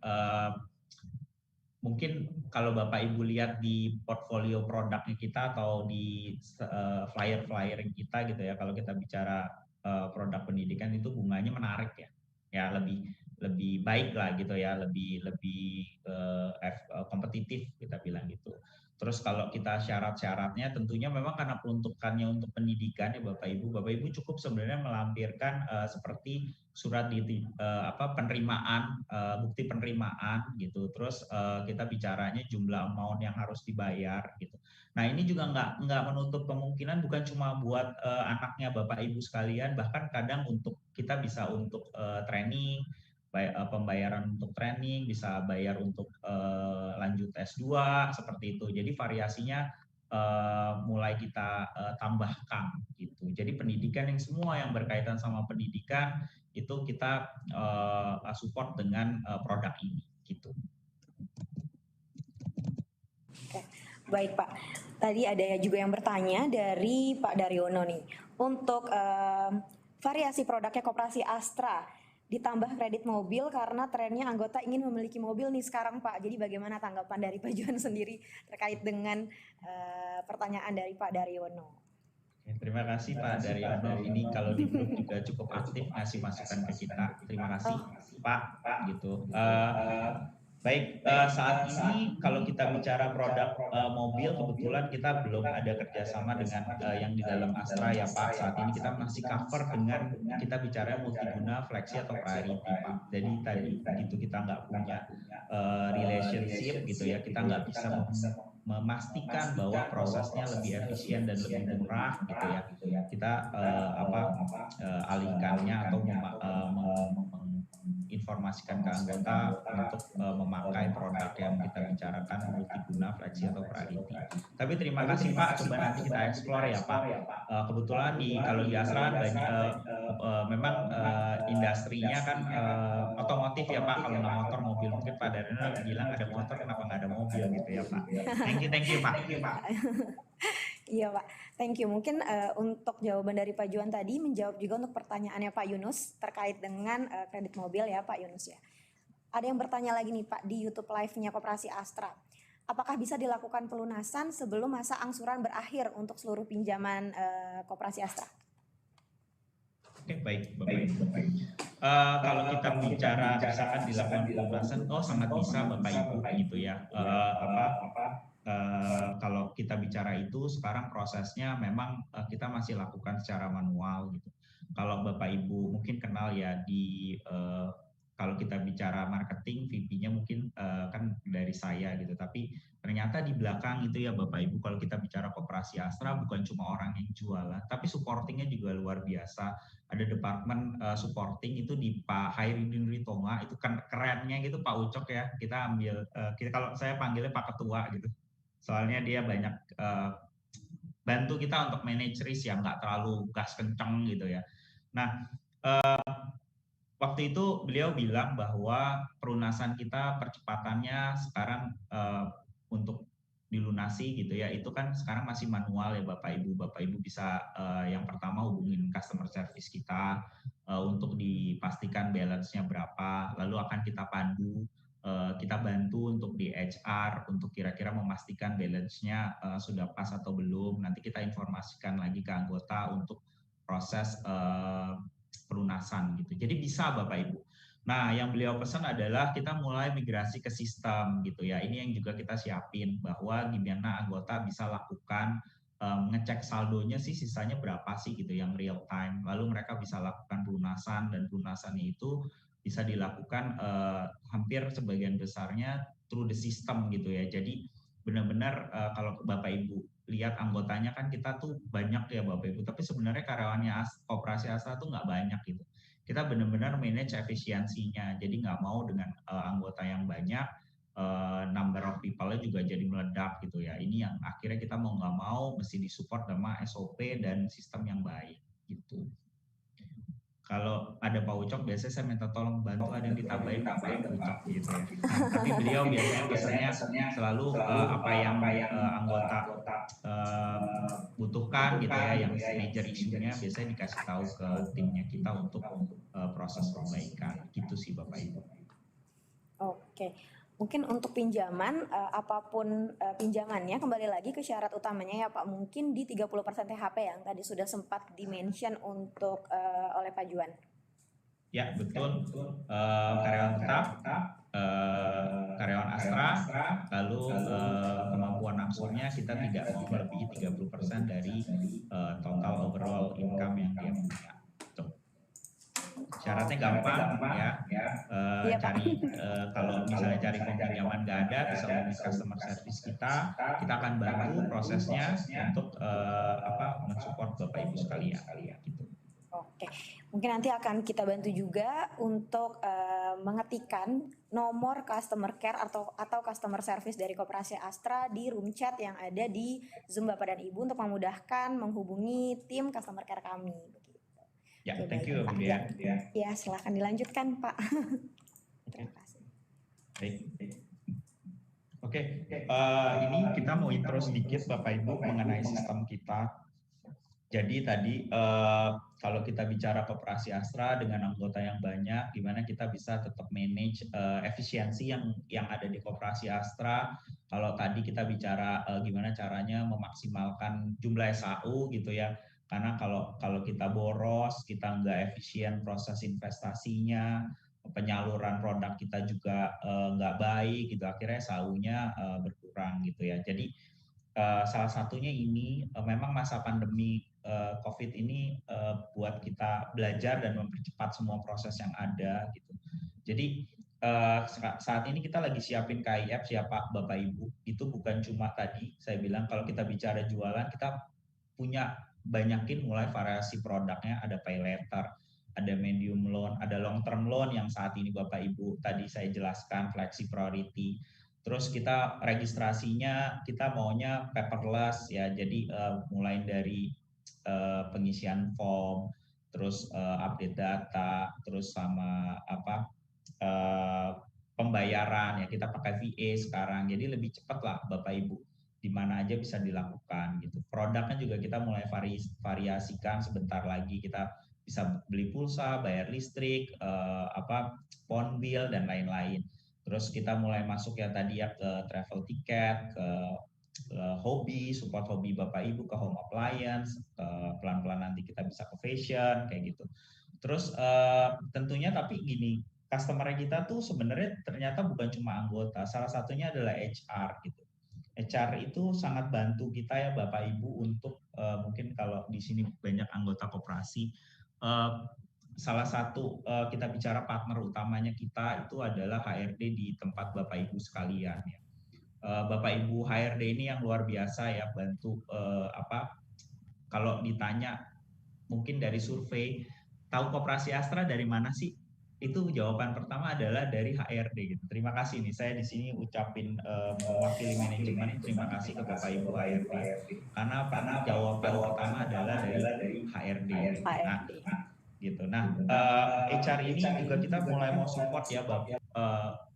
mungkin kalau Bapak Ibu lihat di portfolio produknya kita atau di flyer-flyer kita gitu ya, kalau kita bicara produk pendidikan itu bunganya menarik ya lebih baik lah gitu ya, lebih kompetitif kita bilang gitu. Terus kalau kita syarat-syaratnya tentunya memang karena peruntukannya untuk pendidikan ya Bapak Ibu cukup sebenarnya melampirkan seperti surat penerimaan, bukti penerimaan gitu. Terus kita bicaranya jumlah amount yang harus dibayar gitu. Nah ini juga nggak menutup kemungkinan bukan cuma buat anaknya Bapak Ibu sekalian, bahkan kadang untuk kita bisa untuk training, pembayaran untuk training, bisa bayar untuk lanjut S2 seperti itu. Jadi variasinya mulai kita tambahkan gitu. Jadi pendidikan yang semua yang berkaitan sama pendidikan itu kita support dengan produk ini gitu. Oke, baik Pak. Tadi ada juga yang bertanya dari Pak Daryono nih. Untuk variasi produknya Koperasi Astra ditambah kredit mobil karena trennya anggota ingin memiliki mobil nih sekarang Pak. Jadi bagaimana tanggapan dari Pak Juan sendiri terkait dengan pertanyaan dari Pak Daryono? Terima kasih Pak Daryono. Ini kalau di grup juga cukup aktif ngasih masukan ke kita. Terima kasih Pak. Gitu. Baik, saat ini kalau kita bicara produk mobil, kebetulan kita belum ada kerjasama dengan yang di dalam Astra ya Pak. Saat ini kita masih cover dengan kita bicara multiguna, flexi atau priority Pak. Jadi tadi begitu kita nggak punya relationship gitu ya, kita nggak bisa memastikan bahwa prosesnya lebih efisien dan lebih murah gitu ya. Kita alihkannya atau informasikan ke anggota untuk memakai produk yang kita bicarakan multiguna, flexi atau priority. Tapi terima kasih Pak, coba nanti kita explore ya Pak. Kebetulan kalau di Astra memang industrinya kan otomotif ya Pak. Kalau nggak motor mobil, mungkin Pak Daryono bilang ada motor, kenapa nggak ada mobil gitu ya Pak. Thank you Pak. Iya Pak, thank you. Mungkin untuk jawaban dari Pak Juan tadi menjawab juga untuk pertanyaannya Pak Yunus terkait dengan kredit mobil ya Pak Yunus ya. Ada yang bertanya lagi nih Pak di YouTube live-nya Koperasi Astra. Apakah bisa dilakukan pelunasan sebelum masa angsuran berakhir untuk seluruh pinjaman Koperasi Astra? Oke, baik. Kalau kita bicara misalkan dilakukan pelunasan, sangat bisa Bapak Ibu gitu ya. Kalau kita bicara itu sekarang prosesnya memang kita masih lakukan secara manual gitu. Kalau Bapak Ibu mungkin kenal ya kalau kita bicara marketing VP-nya mungkin kan dari saya gitu, tapi ternyata di belakang itu ya Bapak Ibu kalau kita bicara Koperasi Astra bukan cuma orang yang jualan, tapi supportingnya juga luar biasa. Ada departemen supporting itu di Pak Hairudin Ritonga, itu kan kerennya gitu Pak Ucok ya, kita ambil kalau saya panggilnya Pak Ketua gitu. Soalnya dia banyak bantu kita untuk manage risk yang nggak terlalu gas kenceng gitu ya. Nah, waktu waktu itu beliau bilang bahwa pelunasan kita percepatannya sekarang untuk dilunasi gitu ya, itu kan sekarang masih manual ya Bapak Ibu bisa yang pertama hubungin customer service kita untuk dipastikan balance-nya berapa, lalu akan kita pandu, kita bantu untuk di HR untuk kira-kira memastikan balance-nya sudah pas atau belum, nanti kita informasikan lagi ke anggota untuk proses pelunasan gitu. Jadi bisa Bapak Ibu. Nah, yang beliau pesan adalah kita mulai migrasi ke sistem gitu ya. Ini yang juga kita siapin bahwa gimana anggota bisa lakukan ngecek saldonya sih sisanya berapa sih gitu yang real time. Lalu mereka bisa lakukan pelunasan dan pelunasannya itu bisa dilakukan hampir sebagian besarnya through the system gitu ya. Jadi benar-benar kalau Bapak Ibu lihat anggotanya kan kita tuh banyak ya Bapak Ibu, tapi sebenarnya karyawannya Koperasi Astra tuh nggak banyak gitu. Kita benar-benar manage efisiensinya, jadi nggak mau dengan anggota yang banyak, number of people-nya juga jadi meledak gitu ya. Ini yang akhirnya kita mau nggak mau mesti disupport sama SOP dan sistem yang baik gitu. Kalau ada Pak Ucok, biasanya saya minta tolong bantu ada yang ditambahin Pak Ucok gitu ya. Tapi beliau biasanya pesannya selalu apa yang anggota butuhkan gitu ya, yang major isunya biasanya dikasih tahu ke timnya kita untuk proses perbaikan gitu sih Bapak Ibu. Oke. Mungkin untuk pinjaman, apapun pinjamannya, kembali lagi ke syarat utamanya ya Pak, mungkin di 30% THP yang tadi sudah sempat di-mention untuk oleh Pak Juan. Ya, betul. Karyawan tetap, karyawan Astra, lalu kemampuan aksurnya kita tidak mau melebihi 30% dari total overall income yang dia punya. Syaratnya gampang ya, cari kalau misalnya cari pinjaman nggak ada, bisa hubungi customer service kita akan bantu prosesnya untuk mensupport Bapak Ibu sekalian gitu. Oke, mungkin nanti akan kita bantu juga untuk mengetikkan nomor customer care atau customer service dari Koperasi Astra di room chat yang ada di Zoom Bapak dan Ibu untuk memudahkan menghubungi tim customer care kami. Ya, oke, thank you, Pak. Bu Dia. Ya, silakan dilanjutkan, Pak. Terima kasih. Baik. Oke, ini kita mau intro sedikit Bapak Ibu mengenai sistem kita. Jadi tadi kalau kita bicara Koperasi Astra dengan anggota yang banyak, gimana kita bisa tetap manage efisiensi yang ada di Koperasi Astra. Kalau tadi kita bicara gimana caranya memaksimalkan jumlah SAU gitu ya. Karena kalau kita boros, kita nggak efisien proses investasinya, penyaluran produk kita juga nggak baik gitu, akhirnya SAU-nya berkurang gitu ya. Jadi salah satunya ini memang masa pandemi COVID ini buat kita belajar dan mempercepat semua proses yang ada gitu. Jadi saat ini kita lagi siapin KIF siapa Bapak Ibu, itu bukan cuma tadi saya bilang kalau kita bicara jualan kita punya banyakin mulai variasi produknya, ada pay letter, ada medium loan, ada long term loan yang saat ini Bapak Ibu tadi saya jelaskan flexi priority. Terus kita registrasinya kita maunya paperless ya, jadi mulai dari pengisian form, terus update data, terus sama pembayaran ya kita pakai VA sekarang, jadi lebih cepat lah Bapak Ibu di mana aja bisa dilakukan gitu. Produknya juga kita mulai variasikan, sebentar lagi kita bisa beli pulsa, bayar listrik, phone bill dan lain-lain. Terus kita mulai masuk ya tadi ya ke travel tiket, ke hobi, support hobi Bapak Ibu, ke home appliance, pelan-pelan nanti kita bisa ke fashion kayak gitu. Terus tentunya tapi gini, customer kita tuh sebenarnya ternyata bukan cuma anggota, salah satunya adalah HR gitu. HR itu sangat bantu kita ya Bapak Ibu untuk mungkin kalau di sini banyak anggota koperasi, salah satu kita bicara partner utamanya kita itu adalah HRD di tempat Bapak Ibu sekalian ya. Bapak Ibu HRD ini yang luar biasa ya, bantu kalau ditanya mungkin dari survei tahu Koperasi Astra dari mana sih? Itu jawaban pertama adalah dari HRD gitu. Terima kasih nih saya di sini ucapin mewakili manajemen terima kasih ke Bapak Ibu HRD karena jawaban pertama adalah dari HRD. Nah, gitu. Nah, HR ini juga kita mulai mau support ya,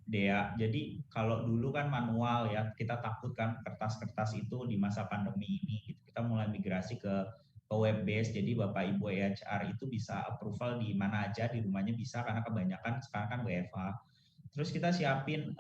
Dea. Jadi kalau dulu kan manual ya, kita takut kan kertas-kertas itu di masa pandemi ini gitu. Kita mulai migrasi ke web based. Jadi Bapak Ibu HR itu bisa approval di mana aja, di rumahnya bisa, karena kebanyakan sekarang kan WFH. Terus kita siapin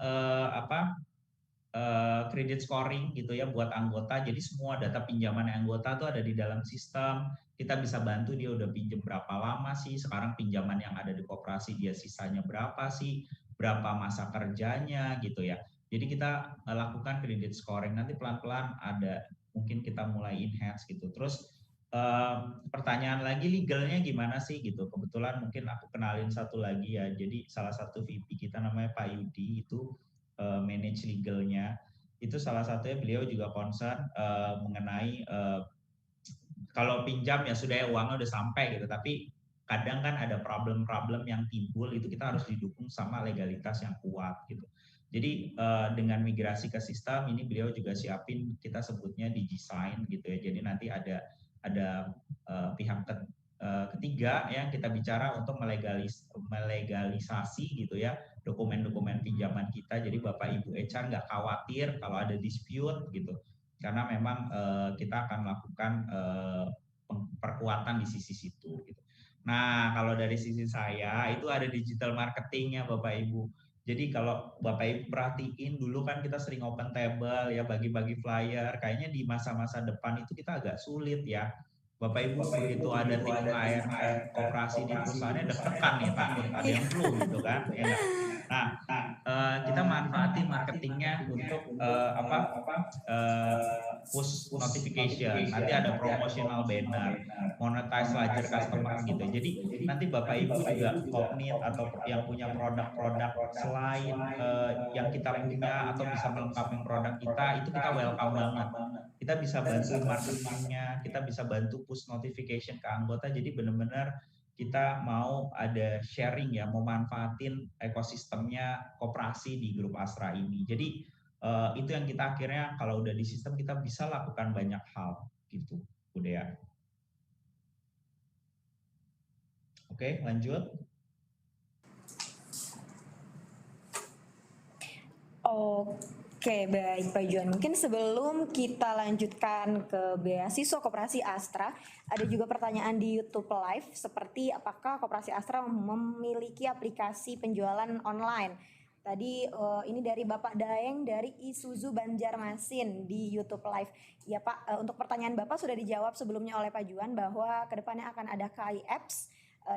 credit scoring gitu ya buat anggota. Jadi semua data pinjaman anggota tuh ada di dalam sistem. Kita bisa bantu dia udah pinjam berapa lama sih, sekarang pinjaman yang ada di koperasi dia sisanya berapa sih, berapa masa kerjanya gitu ya. Jadi kita lakukan credit scoring, nanti pelan-pelan ada mungkin kita mulai enhance gitu. Terus pertanyaan lagi, legalnya gimana sih gitu. Kebetulan mungkin aku kenalin satu lagi ya. Jadi salah satu VP kita namanya Pak Yudi, itu manage legalnya. Itu salah satunya beliau juga concern mengenai kalau pinjam ya sudah ya uangnya udah sampai gitu, tapi kadang kan ada problem-problem yang timbul, itu kita harus didukung sama legalitas yang kuat gitu. Jadi dengan migrasi ke sistem ini beliau juga siapin, kita sebutnya DigiSign gitu ya. Jadi nanti ada pihak ketiga yang kita bicara untuk melegalisasi gitu ya dokumen-dokumen pinjaman kita. Jadi Bapak Ibu HR nggak khawatir kalau ada dispute gitu, karena memang kita akan melakukan perkuatan di sisi situ gitu. Nah, kalau dari sisi saya itu ada digital marketingnya Bapak Ibu. Jadi kalau Bapak Ibu perhatiin dulu kan kita sering open table ya, bagi-bagi flyer. Kayaknya di masa-masa depan itu kita agak sulit ya. Bapak Ibu begitu ada tim lain koperasi di perusahaannya deg-degan nih, takut ada yang flu gitu kan. Ya. Nah, kita manfaatin marketingnya untuk push notification. Nanti ada promotional banner, monetize larger customer gitu. Jadi nanti Bapak Ibu juga commit atau yang punya produk-produk selain yang kita punya atau bisa melengkapi produk kita, itu kita welcome banget. Kita bisa bantu marketingnya, kita bisa bantu push notification ke anggota. Jadi benar-benar kita mau ada sharing ya, mau manfaatin ekosistemnya koperasi di grup Astra ini. Jadi itu yang kita akhirnya kalau udah di sistem kita bisa lakukan banyak hal gitu, Budaya. Oke, lanjut. Oke, baik Pak Juan. Mungkin sebelum kita lanjutkan ke beasiswa Koperasi Astra, ada juga pertanyaan di YouTube Live seperti apakah Koperasi Astra memiliki aplikasi penjualan online? Tadi ini dari Bapak Daeng dari Isuzu Banjarmasin di YouTube Live. Ya Pak, untuk pertanyaan Bapak sudah dijawab sebelumnya oleh Pak Juan bahwa kedepannya akan ada KI Apps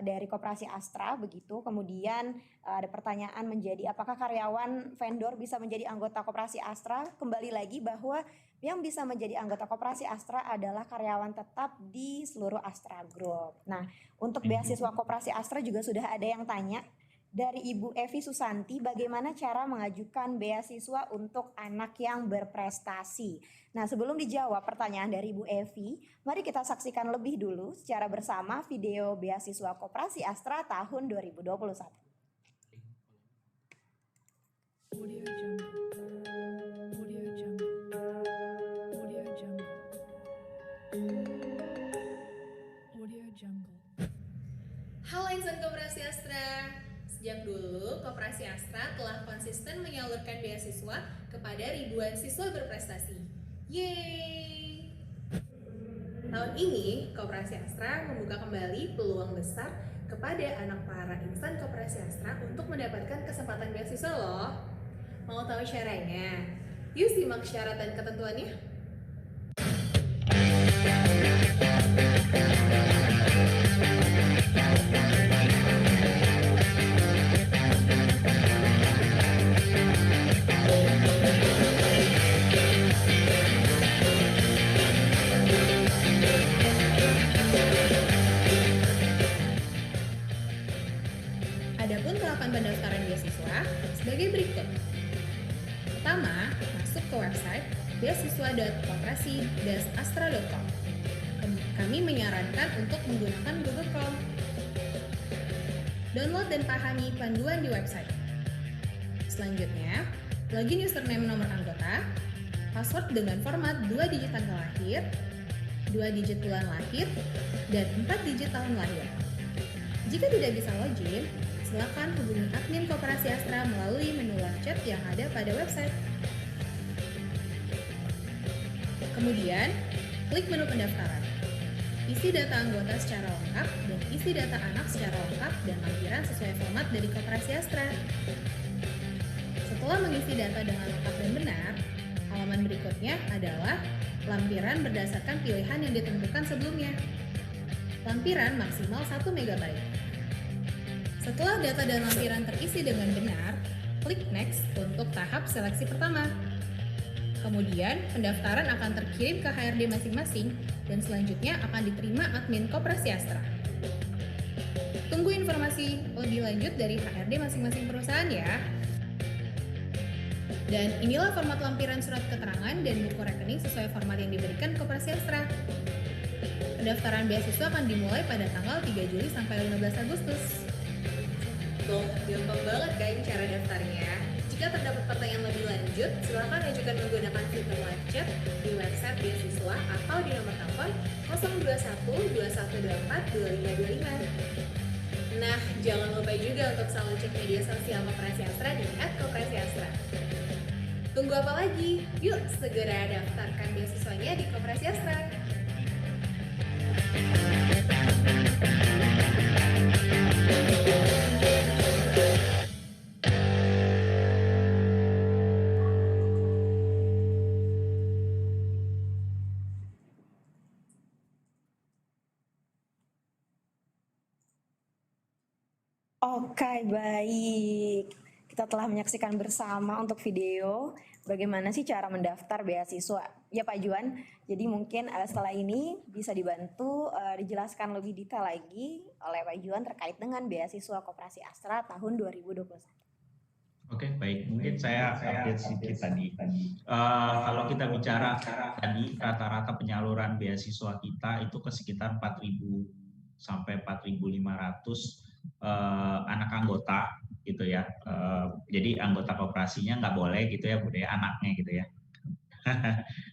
dari Koperasi Astra begitu. Kemudian ada pertanyaan menjadi apakah karyawan vendor bisa menjadi anggota Koperasi Astra? Kembali lagi bahwa yang bisa menjadi anggota Koperasi Astra adalah karyawan tetap di seluruh Astra Group. Nah, untuk beasiswa Koperasi Astra juga sudah ada yang tanya dari Ibu Evi Susanti, bagaimana cara mengajukan beasiswa untuk anak yang berprestasi? Nah, sebelum dijawab pertanyaan dari Ibu Evi, mari kita saksikan lebih dulu secara bersama video beasiswa Koperasi Astra tahun 2021. Halo insan Koperasi Astra. Sejak dulu, Koperasi Astra telah konsisten menyalurkan beasiswa kepada ribuan siswa berprestasi. Yeay! Tahun ini, Koperasi Astra membuka kembali peluang besar kepada anak para insan Koperasi Astra untuk mendapatkan kesempatan beasiswa loh. Mau tahu caranya? Yuk simak syarat dan ketentuannya. Adapun tahapan pendaftaran beasiswa sebagai berikut. Pertama, masuk ke website beasiswa.koperasi-astra.com. Kami menyarankan untuk menggunakan Google Chrome. Download dan pahami panduan di website. Selanjutnya, login username nomor anggota, password dengan format 2 digit tanggal lahir, 2 digit bulan lahir, dan 4 digit tahun lahir. Jika tidak bisa login, silakan hubungi admin Koperasi Astra melalui menu live chat yang ada pada website. Kemudian, klik menu pendaftaran. Isi data anggota secara lengkap dan isi data anak secara lengkap dan lampiran sesuai format dari Koperasi Astra. Setelah mengisi data dengan lengkap dan benar, halaman berikutnya adalah lampiran berdasarkan pilihan yang ditentukan sebelumnya. Lampiran maksimal 1 MB. Setelah data dan lampiran terisi dengan benar, klik Next untuk tahap seleksi pertama. Kemudian, pendaftaran akan terkirim ke HRD masing-masing dan selanjutnya akan diterima admin Koperasi Astra. Tunggu informasi lebih lanjut dari HRD masing-masing perusahaan ya. Dan inilah format lampiran surat keterangan dan buku rekening sesuai format yang diberikan Koperasi Astra. Pendaftaran beasiswa akan dimulai pada tanggal 3 Juli sampai 15 Agustus. Tuh, gampang banget kan cara daftarnya? Jika terdapat pertanyaan lebih lanjut, silakan ajukan menggunakan fitur live chat di website beasiswa atau di nomor telepon 021 2124 2525. Nah, jangan lupa juga untuk selalu cek media sosial Koperasi Astra di @koperasiastra. Tunggu apa lagi? Yuk segera daftarkan beasiswanya di Koperasi Astra. Oke, baik. Kita telah menyaksikan bersama untuk video bagaimana sih cara mendaftar beasiswa. Ya Pak Juan, jadi mungkin setelah ini bisa dibantu dijelaskan lebih detail lagi oleh Pak Juan terkait dengan beasiswa Koperasi Astra tahun 2021. Oke, baik. Mungkin saya update sedikit tadi. Kalau kita bicara tadi, rata-rata penyaluran beasiswa kita itu ke sekitar 4.000 sampai 4.500 anak anggota gitu ya. Jadi anggota koperasinya nggak boleh gitu ya, budaya anaknya gitu ya.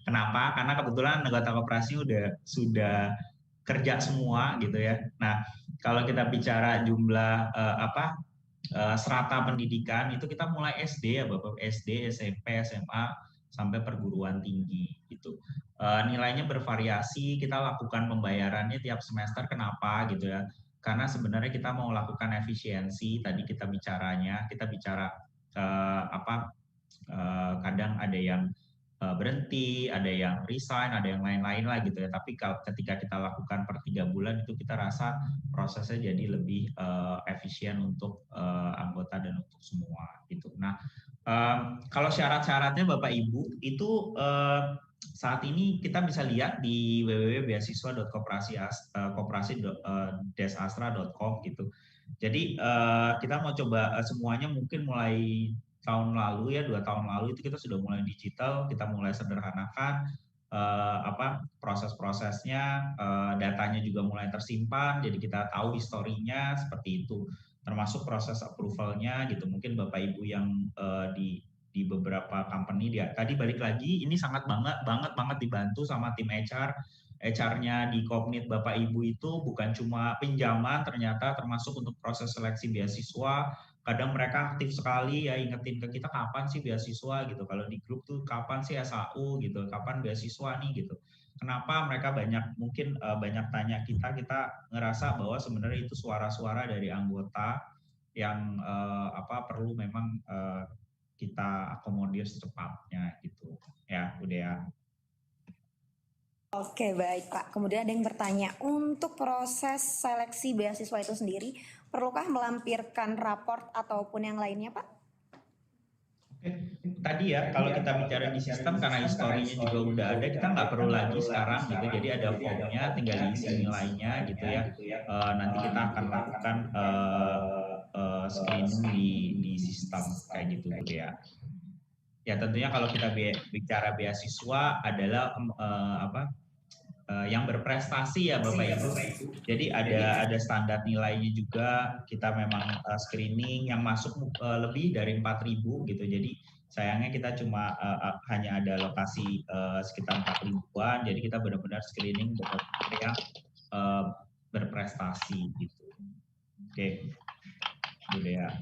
Kenapa? Karena kebetulan anggota koperasi sudah kerja semua gitu ya. Nah, kalau kita bicara jumlah strata pendidikan itu kita mulai SD ya Bapak, SD, SMP, SMA sampai perguruan tinggi gitu. Nilainya bervariasi, kita lakukan pembayarannya tiap semester. Kenapa gitu ya? Karena sebenarnya kita mau lakukan efisiensi. Tadi kita bicara kadang ada yang berhenti, ada yang resign, ada yang lain-lain lah gitu ya. Tapi ketika kita lakukan per 3 bulan itu kita rasa prosesnya jadi lebih efisien untuk anggota dan untuk semua gitu. Nah, kalau syarat-syaratnya Bapak Ibu itu saat ini kita bisa lihat di www.beasiswa.koperasi-astra.com gitu. Jadi kita mau coba semuanya mungkin mulai tahun lalu ya, 2 tahun lalu itu kita sudah mulai digital, kita mulai sederhanakan proses-prosesnya, datanya juga mulai tersimpan, jadi kita tahu historinya seperti itu, termasuk proses approval-nya gitu. Mungkin Bapak Ibu yang di beberapa company tadi balik lagi ini sangat banget dibantu sama tim HR-nya di Kopnit Bapak Ibu itu bukan cuma pinjaman, ternyata termasuk untuk proses seleksi beasiswa. Kadang mereka aktif sekali ya, ingetin ke kita kapan sih beasiswa gitu. Kalau di grup tuh kapan sih SAU gitu, kapan beasiswa nih gitu. Kenapa mereka banyak tanya kita ngerasa bahwa sebenarnya itu suara-suara dari anggota yang perlu memang kita akomodir secepatnya gitu ya, udah ya. Oke, baik Pak. Kemudian ada yang bertanya, untuk proses seleksi beasiswa itu sendiri, perlukah melampirkan raport ataupun yang lainnya Pak? Oke, tadi ya kalau kita bicara di sistem karena historinya juga udah ada, kita nggak perlu lagi sekarang gitu. Jadi ada formnya, tinggal diisi nilainya gitu ya. Nanti kita akan lakukan screening di sistem kayak gitu ya. Ya tentunya kalau kita bicara beasiswa adalah yang berprestasi ya Bapak Ibu. Jadi ada standar nilainya juga. Kita memang screening yang masuk lebih dari 4.000 gitu. Jadi sayangnya kita cuma hanya ada lokasi sekitar 4.000-an. Jadi kita benar-benar screening benar-benar yang berprestasi gitu. Oke, Bu Dea.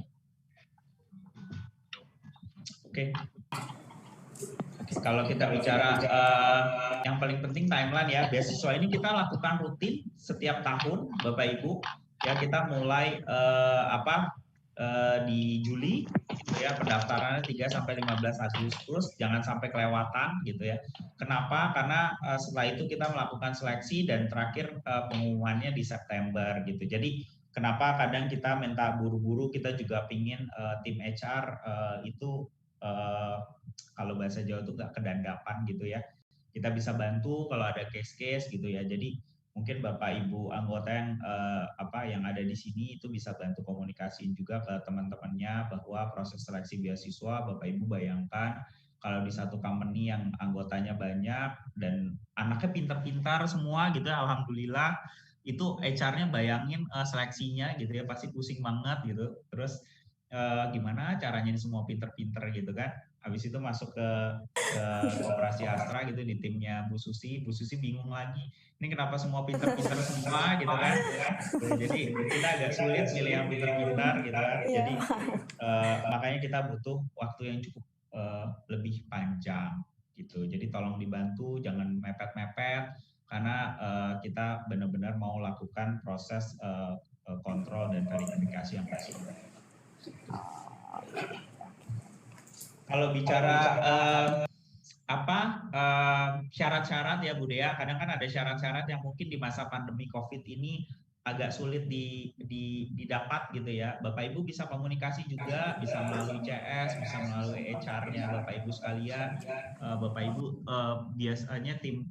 Oke. Kalau kita bicara yang paling penting timeline ya, beasiswa ini kita lakukan rutin setiap tahun, Bapak Ibu. Ya, kita mulai di Juli gitu ya, pendaftarannya 3 sampai 15 Agustus, jangan sampai kelewatan gitu ya. Kenapa? Karena setelah itu kita melakukan seleksi dan terakhir pengumumannya di September gitu. Jadi kenapa kadang kita minta buru-buru, kita juga pingin tim HR itu kalau bahasa Jawa itu nggak kedandapan gitu ya. Kita bisa bantu kalau ada case-case gitu ya. Jadi mungkin Bapak Ibu anggota yang ada di sini itu bisa bantu komunikasiin juga ke teman-temannya bahwa proses seleksi beasiswa, Bapak Ibu bayangkan kalau di satu company yang anggotanya banyak dan anaknya pintar-pintar semua gitu ya, alhamdulillah, itu HR-nya bayangin seleksinya gitu ya, pasti pusing banget gitu. Terus gimana caranya ini semua pinter-pinter gitu kan. Habis itu masuk ke Koperasi Astra gitu di timnya Bu Susi bingung lagi. Ini kenapa semua pinter-pinter semua gitu kan. Jadi kita agak sulit milih yang pinter-pinter gitu kan. Jadi makanya kita butuh waktu yang cukup lebih panjang gitu. Jadi tolong dibantu, jangan mepet-mepet karena kita benar-benar mau lakukan proses kontrol dan verifikasi yang pasti. Kalau bicara syarat-syarat ya Bu Dea, kadang kan ada syarat-syarat yang mungkin di masa pandemi COVID ini agak sulit didapat gitu ya. Bapak Ibu bisa komunikasi juga, bisa melalui CS, bisa melalui HR-nya Bapak Ibu sekalian. Bapak Ibu biasanya tim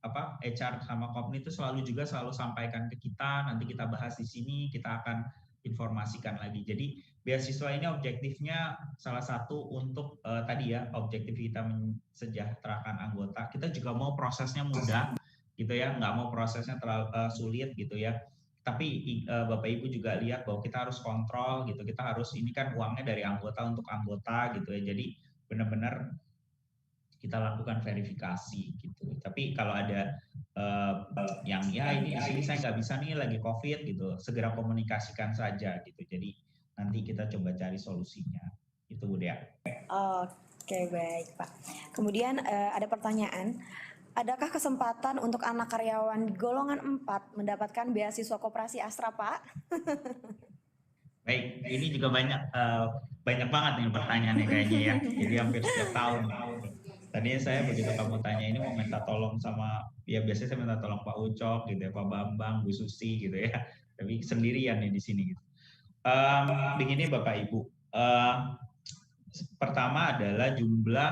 HR sama company itu selalu sampaikan ke kita, nanti kita bahas di sini, kita akan informasikan lagi. Jadi beasiswa ini objektifnya salah satu untuk tadi ya, objektif kita mensejahterakan anggota. Kita juga mau prosesnya mudah gitu ya, nggak mau prosesnya terlalu sulit gitu ya. Tapi Bapak Ibu juga lihat bahwa kita harus kontrol gitu, kita harus, ini kan uangnya dari anggota untuk anggota gitu ya. Jadi benar-benar kita lakukan verifikasi gitu. Tapi kalau ada yang ya ini di sini saya nggak bisa nih lagi COVID gitu, segera komunikasikan saja gitu. Jadi nanti kita coba cari solusinya. Itu Bu Dea. Oke, baik Pak. Kemudian ada pertanyaan, adakah kesempatan untuk anak karyawan golongan 4 mendapatkan beasiswa Koperasi Astra, Pak? Baik, ini juga banyak banget nih pertanyaannya kayaknya ya. Jadi hampir setiap tahun. Tadinya saya begitu kamu tanya ini mau minta tolong sama, ya biasanya saya minta tolong Pak Ucok gitu ya, Pak Bambang, Bu Susi gitu ya. Tapi sendirian nih di sini gitu. Begini Bapak Ibu, pertama adalah jumlah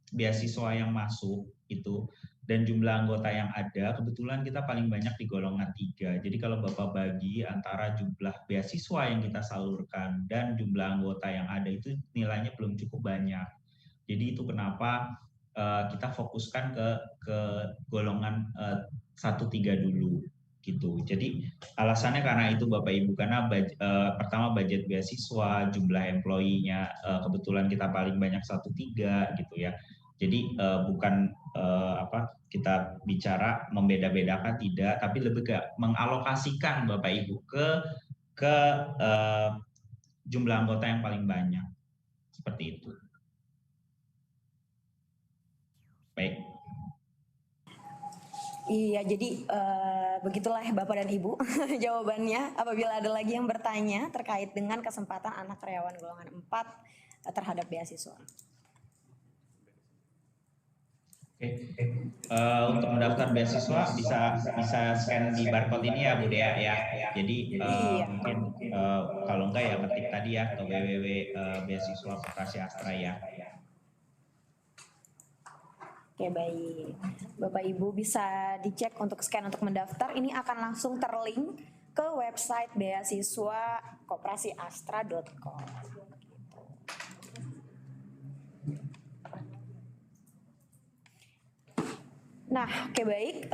beasiswa yang masuk itu dan jumlah anggota yang ada, kebetulan kita paling banyak di golongan 3. Jadi kalau Bapak bagi antara jumlah beasiswa yang kita salurkan dan jumlah anggota yang ada itu nilainya belum cukup banyak. Jadi itu kenapa kita fokuskan ke golongan 1-3 dulu gitu. Jadi alasannya karena itu Bapak Ibu, karena pertama budget beasiswa, jumlah employee-nya kebetulan kita paling banyak 1-3 gitu ya. Jadi bukan kita bicara membeda-bedakan, tidak, tapi lebih ke mengalokasikan Bapak Ibu ke jumlah anggota yang paling banyak. Seperti itu. Baik. Iya, jadi begitulah Bapak dan Ibu jawabannya. Apabila ada lagi yang bertanya terkait dengan kesempatan anak karyawan golongan 4 terhadap beasiswa. Oke. Untuk mendaftar beasiswa bisa scan di barcode ini ya Bu Dea ya. Jadi mungkin kalau enggak ya ketik tadi ya ke www.beasiswa Koperasi Astra ya. Oke, baik. Bapak Ibu bisa dicek untuk scan untuk mendaftar. Ini akan langsung terlink ke website beasiswa koperasiastra.com. Nah, oke baik.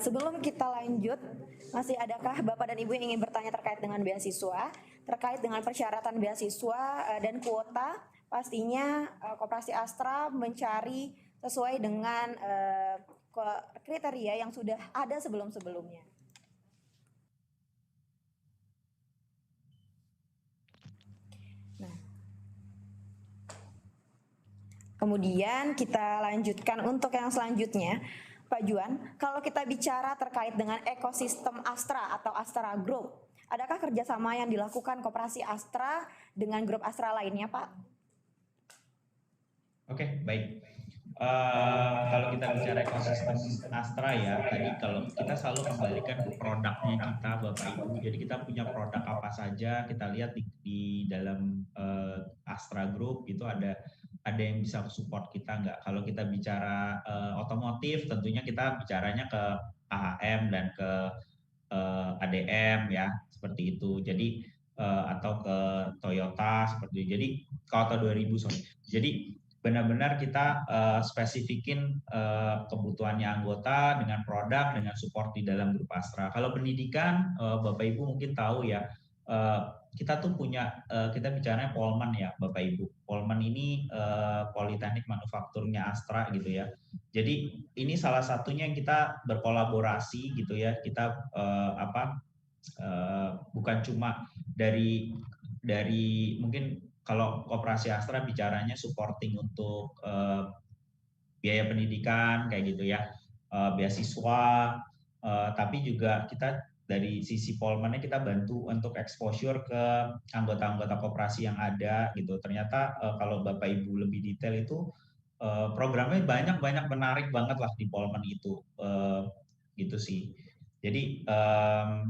Sebelum kita lanjut, masih adakah Bapak dan Ibu yang ingin bertanya terkait dengan beasiswa, terkait dengan persyaratan beasiswa dan kuota? Pastinya Koperasi Astra mencari sesuai dengan kriteria yang sudah ada sebelum-sebelumnya. Kemudian kita lanjutkan untuk yang selanjutnya, Pak Juan, kalau kita bicara terkait dengan ekosistem Astra atau Astra Group, adakah kerjasama yang dilakukan Koperasi Astra dengan grup Astra lainnya, Pak? Oke, baik. Kalau kita bicara ekosistem Astra ya, tadi kalau kita selalu kembalikan ke produknya kita, Bapak Ibu. Jadi kita punya produk apa saja, kita lihat di dalam Astra Group itu ada yang bisa support kita nggak. Kalau kita bicara otomotif, tentunya kita bicaranya ke AHM dan ke ADM ya, seperti itu. Jadi atau ke Toyota seperti itu. Jadi kalau tahun 2000 sorry. Jadi benar-benar kita spesifikin kebutuhannya anggota dengan produk, dengan support di dalam grup Astra. Kalau pendidikan, Bapak Ibu mungkin tahu ya, kita tuh punya, kita bicaranya Polman ya Bapak Ibu. Polman ini Politeknik Manufakturnya Astra gitu ya. Jadi ini salah satunya yang kita berkolaborasi gitu ya. Kita bukan cuma dari mungkin kalau Koperasi Astra bicaranya supporting untuk biaya pendidikan kayak gitu ya, beasiswa, tapi juga kita dari sisi Polmannya kita bantu untuk exposure ke anggota-anggota koperasi yang ada gitu. Ternyata kalau Bapak Ibu lebih detail itu programnya banyak menarik banget lah di Polman itu, gitu sih. Jadi ada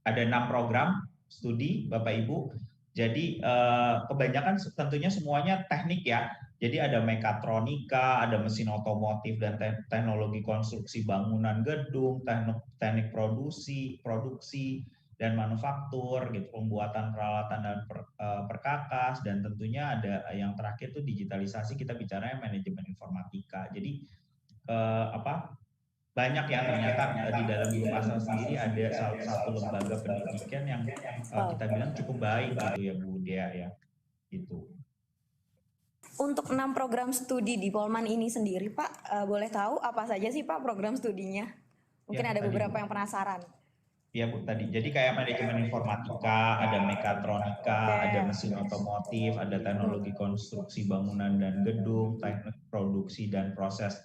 6 program studi Bapak Ibu. Jadi kebanyakan tentunya semuanya teknik ya. Jadi ada mekatronika, ada mesin otomotif dan teknologi konstruksi bangunan gedung, teknik produksi dan manufaktur gitu, pembuatan peralatan dan perkakas, dan tentunya ada yang terakhir tuh digitalisasi, kita bicaranya manajemen informatika. Jadi banyak ya ternyata di dalam grup Astra sendiri ada salah satu lembaga pendidikan yang kita bilang cukup baik gitu ya Bu Dea ya, gitu. Untuk 6 program studi di Polman ini sendiri Pak, boleh tahu apa saja sih Pak program studinya? Mungkin ya, ada beberapa yang penasaran. Iya Bu, tadi. Jadi kayak manajemen informatika, ada mekatronika, ada mesin otomotif, ada teknologi konstruksi bangunan dan gedung, teknik produksi dan proses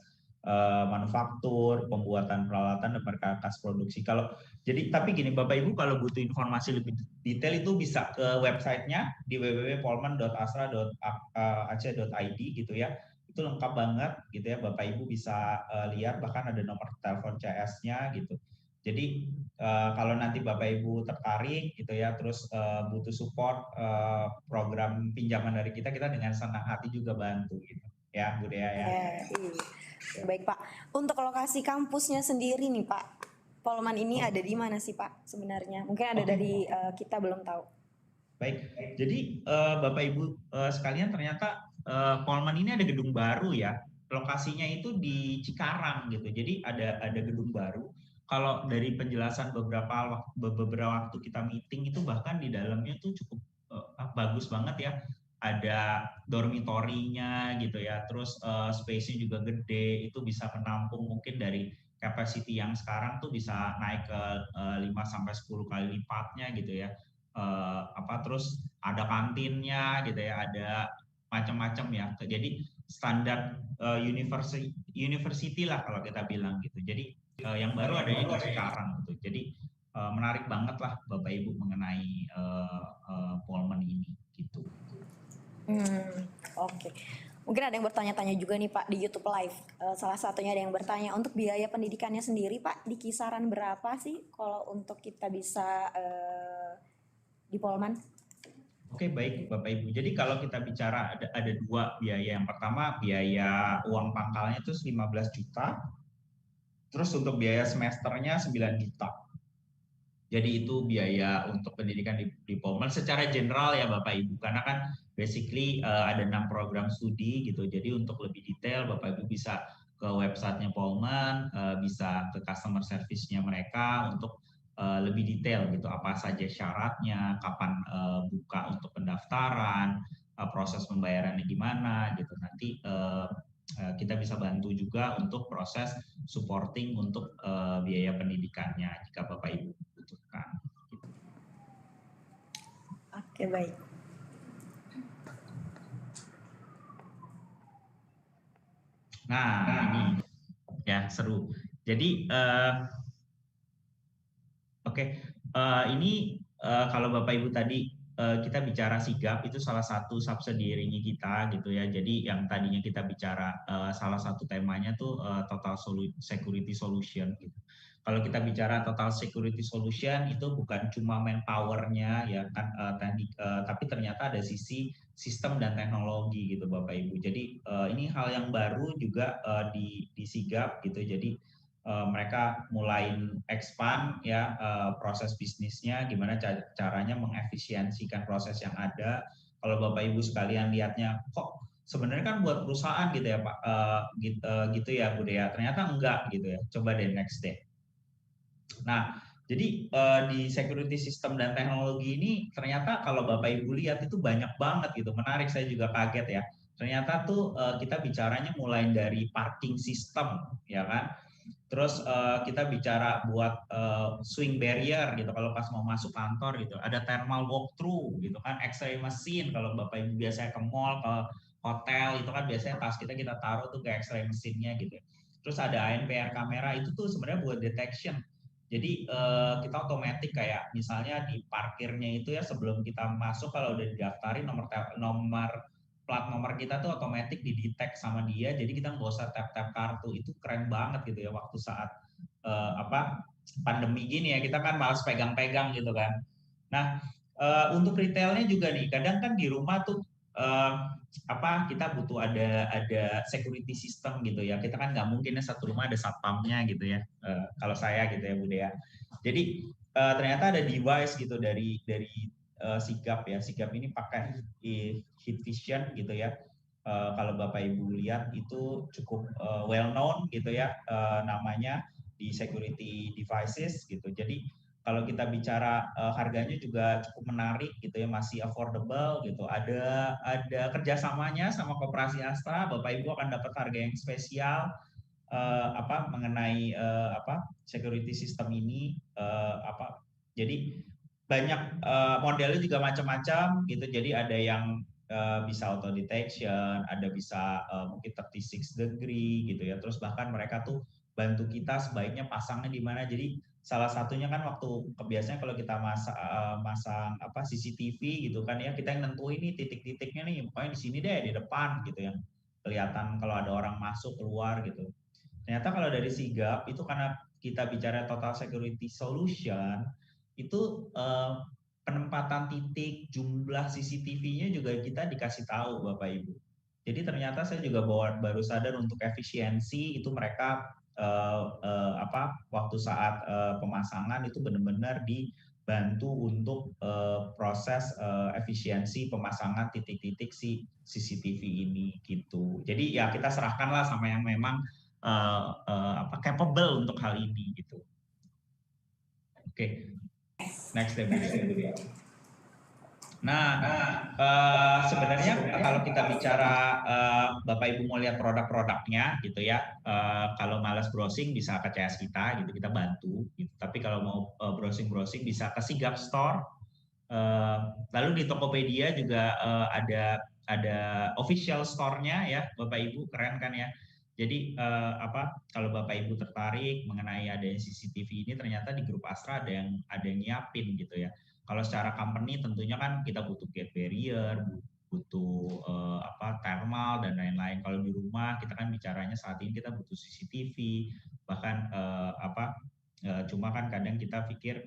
manufaktur, pembuatan peralatan dan perkakas produksi. Tapi gini Bapak Ibu, kalau butuh informasi lebih detail itu bisa ke websitenya di www.polman.astra.ac.id gitu ya. Itu lengkap banget gitu ya, Bapak Ibu bisa lihat, bahkan ada nomor telepon CS-nya gitu. Jadi kalau nanti Bapak Ibu tertarik gitu ya, terus butuh support program pinjaman dari kita dengan senang hati juga bantu gitu ya Bu Dea ya. Baik Pak, untuk lokasi kampusnya sendiri nih Pak, Polman ini ada di mana sih Pak sebenarnya? Mungkin ada dari kita belum tahu. Baik, jadi Bapak Ibu sekalian, ternyata Polman ini ada gedung baru ya. Lokasinya itu di Cikarang gitu. Jadi ada gedung baru. Kalau dari penjelasan beberapa waktu kita meeting itu, bahkan di dalamnya tuh cukup bagus banget ya. Ada dormitorinya gitu ya, terus space-nya juga gede, itu bisa menampung mungkin dari capacity yang sekarang tuh bisa naik ke 5-10 kali lipatnya gitu ya. Terus ada kantinnya gitu ya, ada macam-macam ya. Jadi standar university lah kalau kita bilang gitu. Jadi yang baru adanya di Cikarang gitu. Jadi menarik banget lah Bapak Ibu mengenai Polman ini gitu. Oke. Mungkin ada yang bertanya-tanya juga nih Pak di YouTube Live. Salah satunya ada yang bertanya, untuk biaya pendidikannya sendiri Pak, di kisaran berapa sih kalau untuk kita bisa di Polman? Oke, baik Bapak Ibu. Jadi kalau kita bicara ada 2 biaya. Yang pertama biaya uang pangkalnya itu 15 juta. Terus untuk biaya semesternya 9 juta. Jadi itu biaya untuk pendidikan di Polman secara general ya Bapak Ibu. Karena kan basically ada 6 program studi gitu. Jadi untuk lebih detail Bapak Ibu bisa ke websitenya Polman, bisa ke customer service-nya mereka untuk lebih detail gitu. Apa saja syaratnya, kapan buka untuk pendaftaran, proses pembayarannya gimana gitu. Nanti kita bisa bantu juga untuk proses supporting untuk biaya pendidikannya jika Bapak Ibu butuhkan. Oke, baik. Nah, ini ya seru. Jadi ini kalau Bapak Ibu tadi kita bicara sigap itu salah satu subsidiary kita gitu ya. Jadi yang tadinya kita bicara salah satu temanya tuh total security solution gitu. Kalau kita bicara total security solution itu bukan cuma manpower-nya ya kan tapi ternyata ada sisi sistem dan teknologi gitu Bapak Ibu. Jadi ini hal yang baru juga di sigap gitu. Jadi mereka mulai expand ya proses bisnisnya, gimana caranya mengefisiensikan proses yang ada. Kalau Bapak Ibu sekalian lihatnya kok sebenarnya kan buat perusahaan gitu ya Pak, gitu ya Bu Dea, ternyata enggak gitu ya. Coba deh next deh. Nah, jadi di security system dan teknologi ini ternyata kalau Bapak Ibu lihat itu banyak banget gitu, menarik, saya juga kaget ya. Ternyata tuh kita bicaranya mulai dari parking system ya kan. Terus kita bicara buat swing barrier gitu kalau pas mau masuk kantor gitu. Ada thermal walkthrough gitu kan, X-ray machine kalau Bapak Ibu biasanya ke mall, ke hotel itu kan biasanya tas kita taruh tuh ke X-ray mesinnya gitu. Terus ada ANPR kamera itu tuh sebenarnya buat detection. Jadi kita otomatis kayak misalnya di parkirnya itu ya sebelum kita masuk kalau udah didaftarin nomor plat nomor kita tuh otomatis didetek sama dia, jadi kita nggak usah tap kartu. Itu keren banget gitu ya waktu saat pandemi gini ya, kita kan malas pegang-pegang gitu kan. Nah untuk retailnya juga nih, kadang kan di rumah tuh kita butuh ada security system gitu ya. Kita kan nggak mungkin ya satu rumah ada satpamnya gitu ya. Kalau saya gitu ya Bu Dea. Jadi ternyata ada device gitu dari sigap ya. Sigap ini pakai heat vision gitu ya. Kalau Bapak Ibu lihat itu cukup well known gitu ya namanya di security devices gitu. Jadi kalau kita bicara harganya juga cukup menarik gitu ya, masih affordable gitu. Ada kerjasamanya sama Koperasi Astra, Bapak Ibu akan dapat harga yang spesial mengenai security system ini jadi banyak modelnya juga macam-macam gitu. Jadi ada yang bisa auto detection, ada bisa mungkin 36 degree gitu ya. Terus bahkan mereka tuh bantu kita sebaiknya pasangnya di mana. Jadi salah satunya kan waktu biasanya kalau kita masang CCTV gitu kan ya, kita yang nentuin ini titik-titiknya nih, pokoknya di sini deh di depan gitu yang kelihatan kalau ada orang masuk keluar gitu. Ternyata kalau dari sigap itu karena kita bicara total security solution itu penempatan titik, jumlah CCTV-nya juga kita dikasih tahu Bapak Ibu. Jadi ternyata saya juga baru sadar untuk efisiensi itu mereka waktu saat pemasangan itu benar-benar dibantu untuk proses efisiensi pemasangan titik-titik si CCTV ini gitu. Jadi ya kita serahkanlah sama yang memang capable untuk hal ini gitu. Oke. Next deh. Nah, sebenarnya kalau kita bicara Bapak Ibu mau lihat produk-produknya gitu ya, kalau malas browsing bisa ke CS kita gitu, kita bantu gitu. Tapi kalau mau browsing bisa ke Sigap Store. Lalu di Tokopedia juga ada official store-nya ya Bapak Ibu, keren kan ya. Jadi kalau Bapak Ibu tertarik mengenai adanya CCTV ini, ternyata di grup Astra ada yang nyiapin gitu ya. Kalau secara company tentunya kan kita butuh gate barrier, butuh thermal dan lain-lain. Kalau di rumah kita kan bicaranya saat ini kita butuh CCTV, bahkan cuma kan kadang kita pikir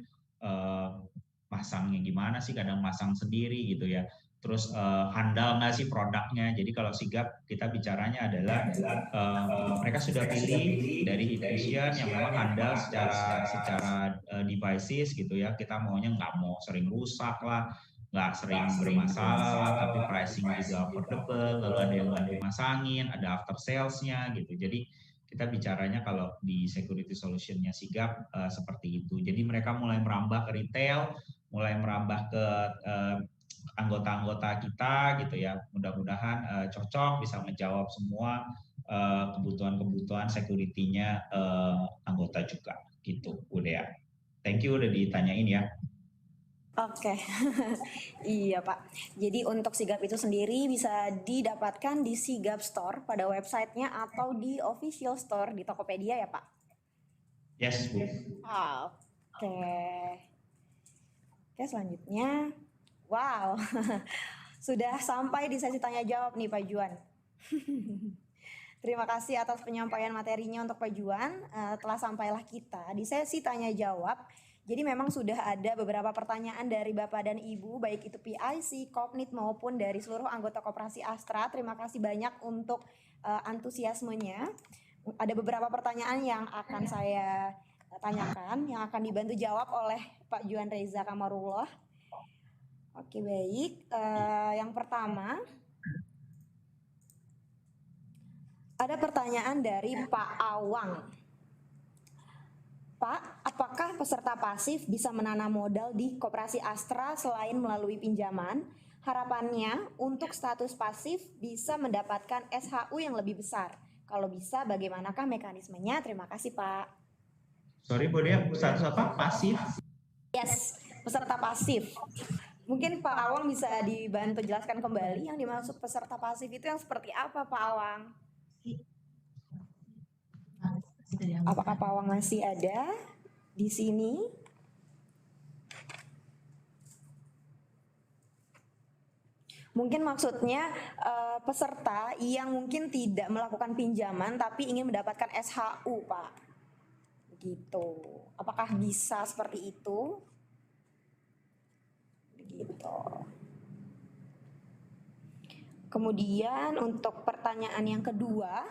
pasangnya gimana sih, kadang masang sendiri gitu ya. Terus handal nggak sih produknya? Jadi kalau sigap kita bicaranya adalah mereka sudah pilih dari heat vision yang memang handal secara devices gitu ya. Kita maunya nggak mau sering rusak lah, nggak sering bermasalah lah, tapi pricing juga affordable. Lalu ada yang nggak dimasangin, ada after sales-nya gitu. Jadi kita bicaranya kalau di security solution-nya sigap seperti itu. Jadi mereka mulai merambah ke retail, mulai merambah ke anggota-anggota kita gitu ya. Mudah-mudahan cocok bisa menjawab semua kebutuhan-kebutuhan security-nya anggota juga gitu. Udah ya. Thank you udah ditanyain ya. Oke, iya Pak. Jadi untuk Sigap itu sendiri bisa didapatkan di Sigap Store pada websitenya atau di official store di Tokopedia ya Pak? Yes, Bu. Oke. Oke, selanjutnya. Wow, sudah sampai di sesi tanya jawab nih Pak Juan. Terima kasih atas penyampaian materinya untuk Pak Juan. Telah sampailah kita di sesi tanya jawab. Jadi memang sudah ada beberapa pertanyaan dari Bapak dan Ibu, baik itu PIC, Kopnit maupun dari seluruh anggota Koperasi Astra. Terima kasih banyak untuk antusiasmenya. Ada beberapa pertanyaan yang akan saya tanyakan, yang akan dibantu jawab oleh Pak Juan Reza Kamarullah. Oke, baik. Yang pertama, ada pertanyaan dari Pak Awang. Pak, apakah peserta pasif bisa menanam modal di Koperasi Astra selain melalui pinjaman? Harapannya untuk status pasif bisa mendapatkan SHU yang lebih besar. Kalau bisa, bagaimanakah mekanismenya? Terima kasih, Pak. Sorry, Bu Dea, status apa? Pasif? Yes, peserta pasif. Mungkin Pak Awang bisa dibantu jelaskan kembali yang dimaksud peserta pasif itu yang seperti apa, Pak Awang? Apakah Pak Awang masih ada di sini? Mungkin maksudnya peserta yang mungkin tidak melakukan pinjaman tapi ingin mendapatkan SHU, Pak. Begitu. Apakah bisa seperti itu? Begitu. Kemudian untuk pertanyaan yang kedua,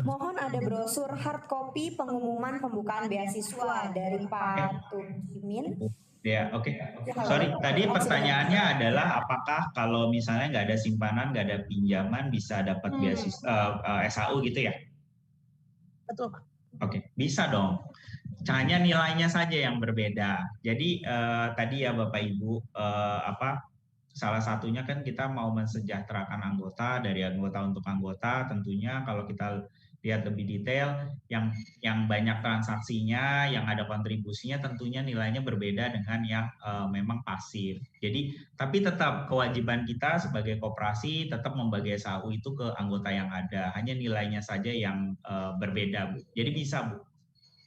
mohon ada brosur hard copy pengumuman pembukaan beasiswa dari Pak Tukimin. Ya, oke. Sorry, tadi pertanyaannya adalah apakah kalau misalnya nggak ada simpanan, nggak ada pinjaman bisa dapat beasiswa SHU gitu ya? Betul, Pak. Oke, bisa dong. Hanya nilainya saja yang berbeda. Jadi tadi ya Bapak Ibu, salah satunya kan kita mau mensejahterakan anggota, dari anggota untuk anggota. Tentunya kalau kita lihat lebih detail, yang banyak transaksinya, yang ada kontribusinya, tentunya nilainya berbeda dengan yang memang pasif. Jadi, tapi tetap kewajiban kita sebagai koperasi tetap membagi SHU itu ke anggota yang ada. Hanya nilainya saja yang berbeda, Bu. Jadi bisa, Bu.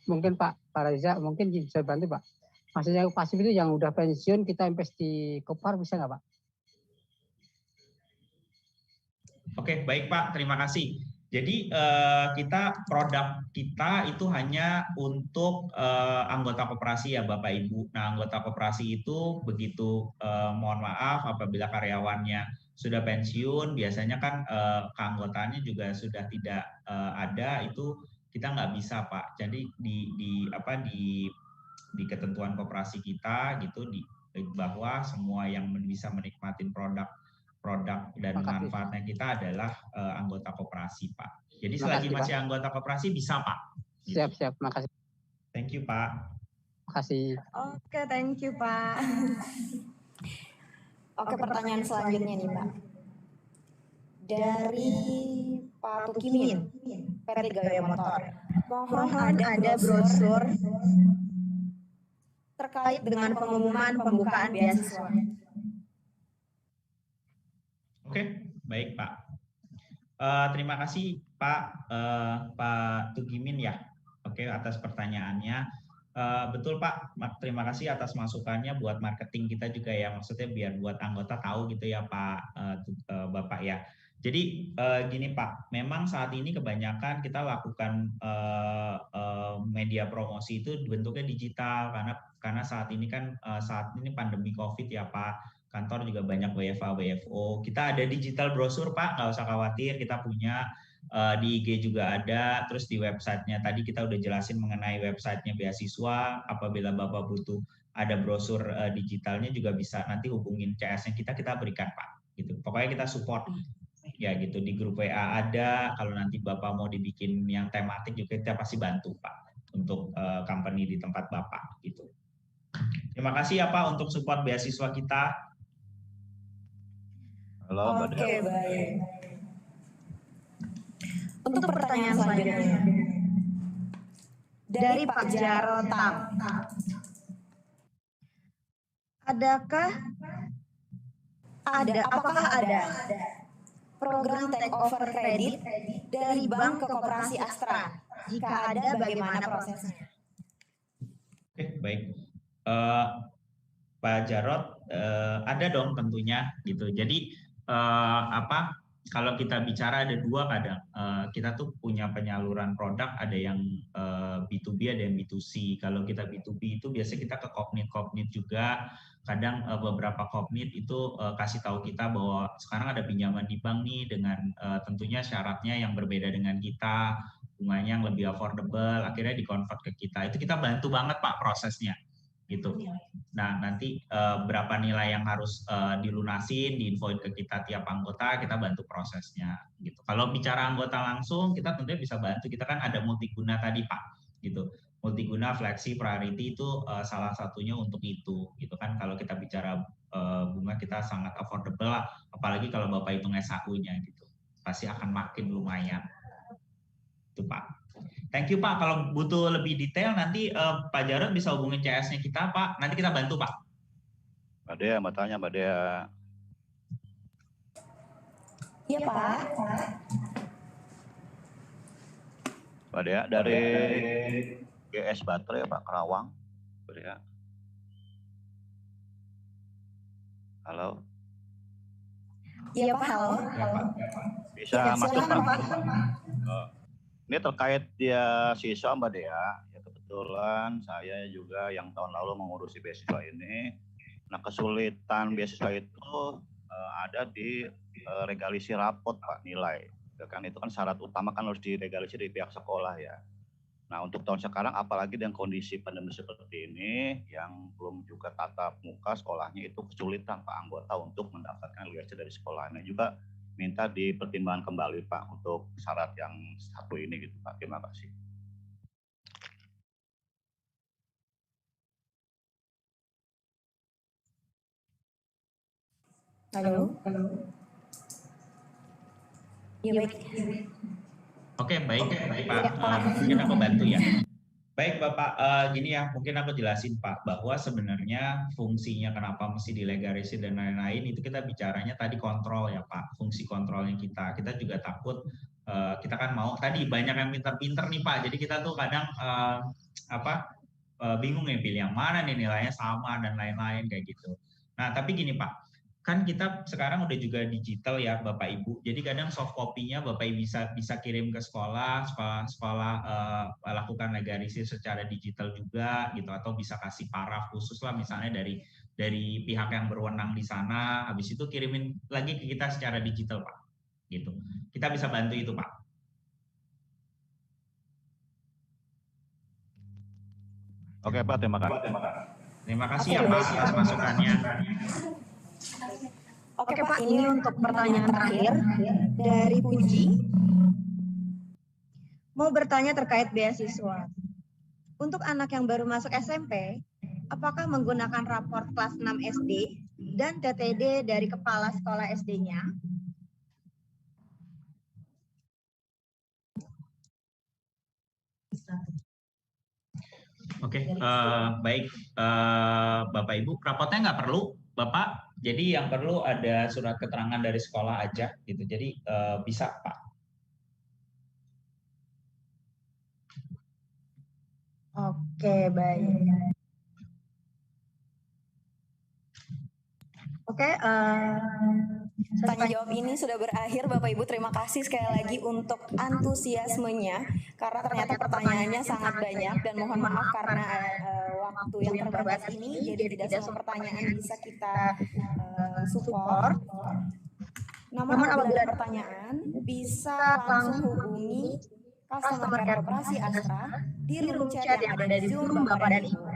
Mungkin Pak Reza, mungkin bisa bantu Pak. Maksudnya pasif itu yang udah pensiun kita invest di Kopar bisa nggak Pak? Oke, baik Pak, terima kasih. Jadi produk kita itu hanya untuk anggota koperasi ya Bapak Ibu. Nah, anggota koperasi itu begitu mohon maaf apabila karyawannya sudah pensiun, biasanya kan keanggotaannya juga sudah tidak ada, itu kita nggak bisa Pak. Jadi di ketentuan koperasi kita gitu bahwa semua yang bisa menikmati produk dan manfaatnya kita adalah anggota koperasi Pak. Jadi selagi masih anggota koperasi bisa Pak. Siap, makasih. Thank you Pak. Makasih. Oke, thank you Pak. Oke, pertanyaan selanjutnya nih Pak. Dari Pak Tukimin, PT Gaya Motor. Mohon ada brosur terkait dengan pengumuman pembukaan beasiswa. Oke, baik Pak. Terima kasih Pak Tukimin ya. Oke, atas pertanyaannya. Betul Pak, terima kasih atas masukannya buat marketing kita juga ya. Maksudnya biar buat anggota tahu gitu ya Pak Bapak ya. Jadi gini Pak, memang saat ini kebanyakan kita lakukan media promosi itu bentuknya digital karena saat ini kan pandemi COVID ya Pak. Kantor juga banyak WFA, WFO. Kita ada digital brosur Pak, nggak usah khawatir. Kita punya di IG juga ada. Terus di websitenya tadi kita udah jelasin mengenai websitenya beasiswa. Apabila Bapak butuh ada brosur digitalnya juga bisa nanti hubungin CS-nya kita berikan Pak. Gitu. Pokoknya kita support. Ya gitu, di grup WA ada. Kalau nanti Bapak mau dibikin yang tematik juga kita pasti bantu Pak untuk company di tempat Bapak gitu. Terima kasih ya Pak untuk support beasiswa kita. Halo, oke, baik. Untuk pertanyaan selanjutnya dari Pak Jarotam. apakah ada program take over kredit dari bank ke Koperasi Astra? Jika ada, bagaimana prosesnya? Oke, baik. Pak Jarod, ada dong tentunya gitu. Jadi kalau kita bicara ada dua kadang, kita tuh punya penyaluran produk, ada yang B2B, ada yang B2C. Kalau kita B2B itu biasanya kita ke Kopnit juga. Kadang beberapa Kopnit itu kasih tahu kita bahwa sekarang ada pinjaman di bank nih dengan tentunya syaratnya yang berbeda dengan kita, bunganya yang lebih affordable, akhirnya di-convert ke kita. Itu kita bantu banget Pak prosesnya gitu. Nah, nanti berapa nilai yang harus dilunasin, diinfoin ke kita tiap anggota, kita bantu prosesnya gitu. Kalau bicara anggota langsung, kita tentunya bisa bantu. Kita kan ada multiguna tadi Pak, gitu. Multiguna, flexi, priority itu salah satunya untuk itu, gitu kan. Kalau kita bicara bunga kita sangat affordable lah, apalagi kalau Bapak hitung SAU-nya gitu. Pasti akan makin lumayan. Itu Pak. Thank you Pak. Kalau butuh lebih detail nanti Pak Jarod bisa hubungin CS-nya kita Pak. Nanti kita bantu Pak. Mbak Dea, mau tanya Mbak Dea. Iya Pak. Mbak Dea dari GS Baterai Pak Kerawang. Mbak Dea. Halo. Iya Pak, halo. Ya, Pak. Bisa masuk Pak. Ini terkait dia siswa Mbak Dea, ya kebetulan saya juga yang tahun lalu mengurusi beasiswa ini. Nah kesulitan beasiswa itu ada di regalisi rapot Pak, nilai. Ya kan itu kan syarat utama kan harus diregalisi di pihak sekolah ya. Nah untuk tahun sekarang apalagi dengan kondisi pandemi seperti ini yang belum juga tatap muka sekolahnya itu kesulitan Pak anggota untuk mendapatkan regalisi dari sekolahnya juga. Minta dipertimbangkan kembali Pak untuk syarat yang satu ini gitu Pak. Terima kasih. Halo. Iya baik. Oke, baik Pak. Mungkin aku bantu ya. Baik Bapak, gini ya, mungkin aku jelasin Pak, bahwa sebenarnya fungsinya kenapa mesti dilegalisir dan lain-lain, itu kita bicaranya tadi kontrol ya Pak, fungsi kontrolnya kita. Kita juga takut, kita kan mau, tadi banyak yang pinter-pinter nih Pak, jadi kita tuh kadang bingung ya pilih yang mana nih nilainya sama dan lain-lain kayak gitu. Nah tapi gini Pak, kan kita sekarang udah juga digital ya Bapak Ibu. Jadi kadang soft copy-nya Bapak Ibu bisa kirim ke sekolah lakukan legalisir secara digital juga gitu, atau bisa kasih paraf khusus lah misalnya dari pihak yang berwenang di sana. Habis itu kirimin lagi ke kita secara digital Pak. Gitu. Kita bisa bantu itu Pak. Oke Pak, terima kasih. Terima kasih ya Pak atas masukannya. Oke Pak, ini untuk pertanyaan terakhir dari Puji. Mau bertanya terkait beasiswa. Untuk anak yang baru masuk SMP, apakah menggunakan raport kelas 6 SD dan TTD dari kepala sekolah SD-nya? Oke, baik Bapak Ibu, rapotnya nggak perlu Bapak. Jadi yang perlu ada surat keterangan dari sekolah aja gitu. Jadi bisa Pak. Oke, baik. Oke, tanya jawab ini sudah berakhir Bapak Ibu. Terima kasih sekali lagi untuk antusiasmenya karena ternyata pertanyaannya sangat banyak dan mohon maaf karena waktu yang terbatas ini jadi tidak semua pertanyaan bisa kita support. Namun apabila ada pertanyaan bisa langsung hubungi customer care Koperasi Astra di room chat yang ada di Zoom Bapak dan Ibu.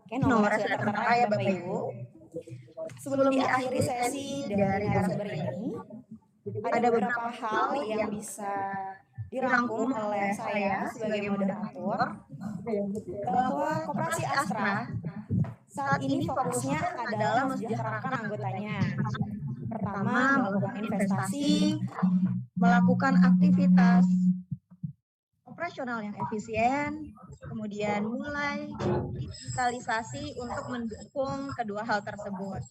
Oke, nomornya sudah tertera ya Bapak Ibu. Sebelum diakhiri sesi dari narasumber ini, ada beberapa hal yang bisa dirangkum oleh saya sebagai moderator bahwa Koperasi Astra saat ini fokusnya adalah mensejahterakan anggotanya. Pertama, melakukan investasi, melakukan aktivitas operasional yang efisien, kemudian mulai digitalisasi untuk mendukung kedua hal tersebut.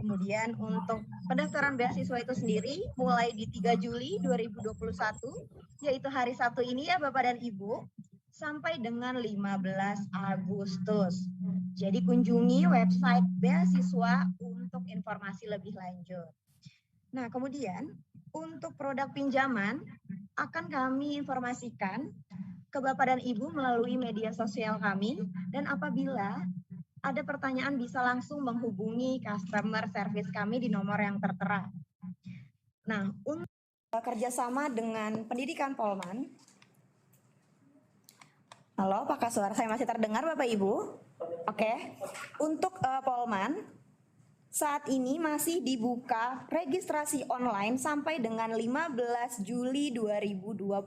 Kemudian untuk pendaftaran beasiswa itu sendiri mulai di 3 Juli 2021, yaitu hari Sabtu ini ya Bapak dan Ibu, sampai dengan 15 Agustus. Jadi kunjungi website beasiswa untuk informasi lebih lanjut. Nah, kemudian untuk produk pinjaman akan kami informasikan ke Bapak dan Ibu melalui media sosial kami, dan apabila ada pertanyaan bisa langsung menghubungi customer service kami di nomor yang tertera. Nah, untuk kerjasama dengan Pendidikan Polman. Halo, apakah suara saya masih terdengar Bapak Ibu? Oke. Untuk Polman, saat ini masih dibuka registrasi online sampai dengan 15 Juli 2021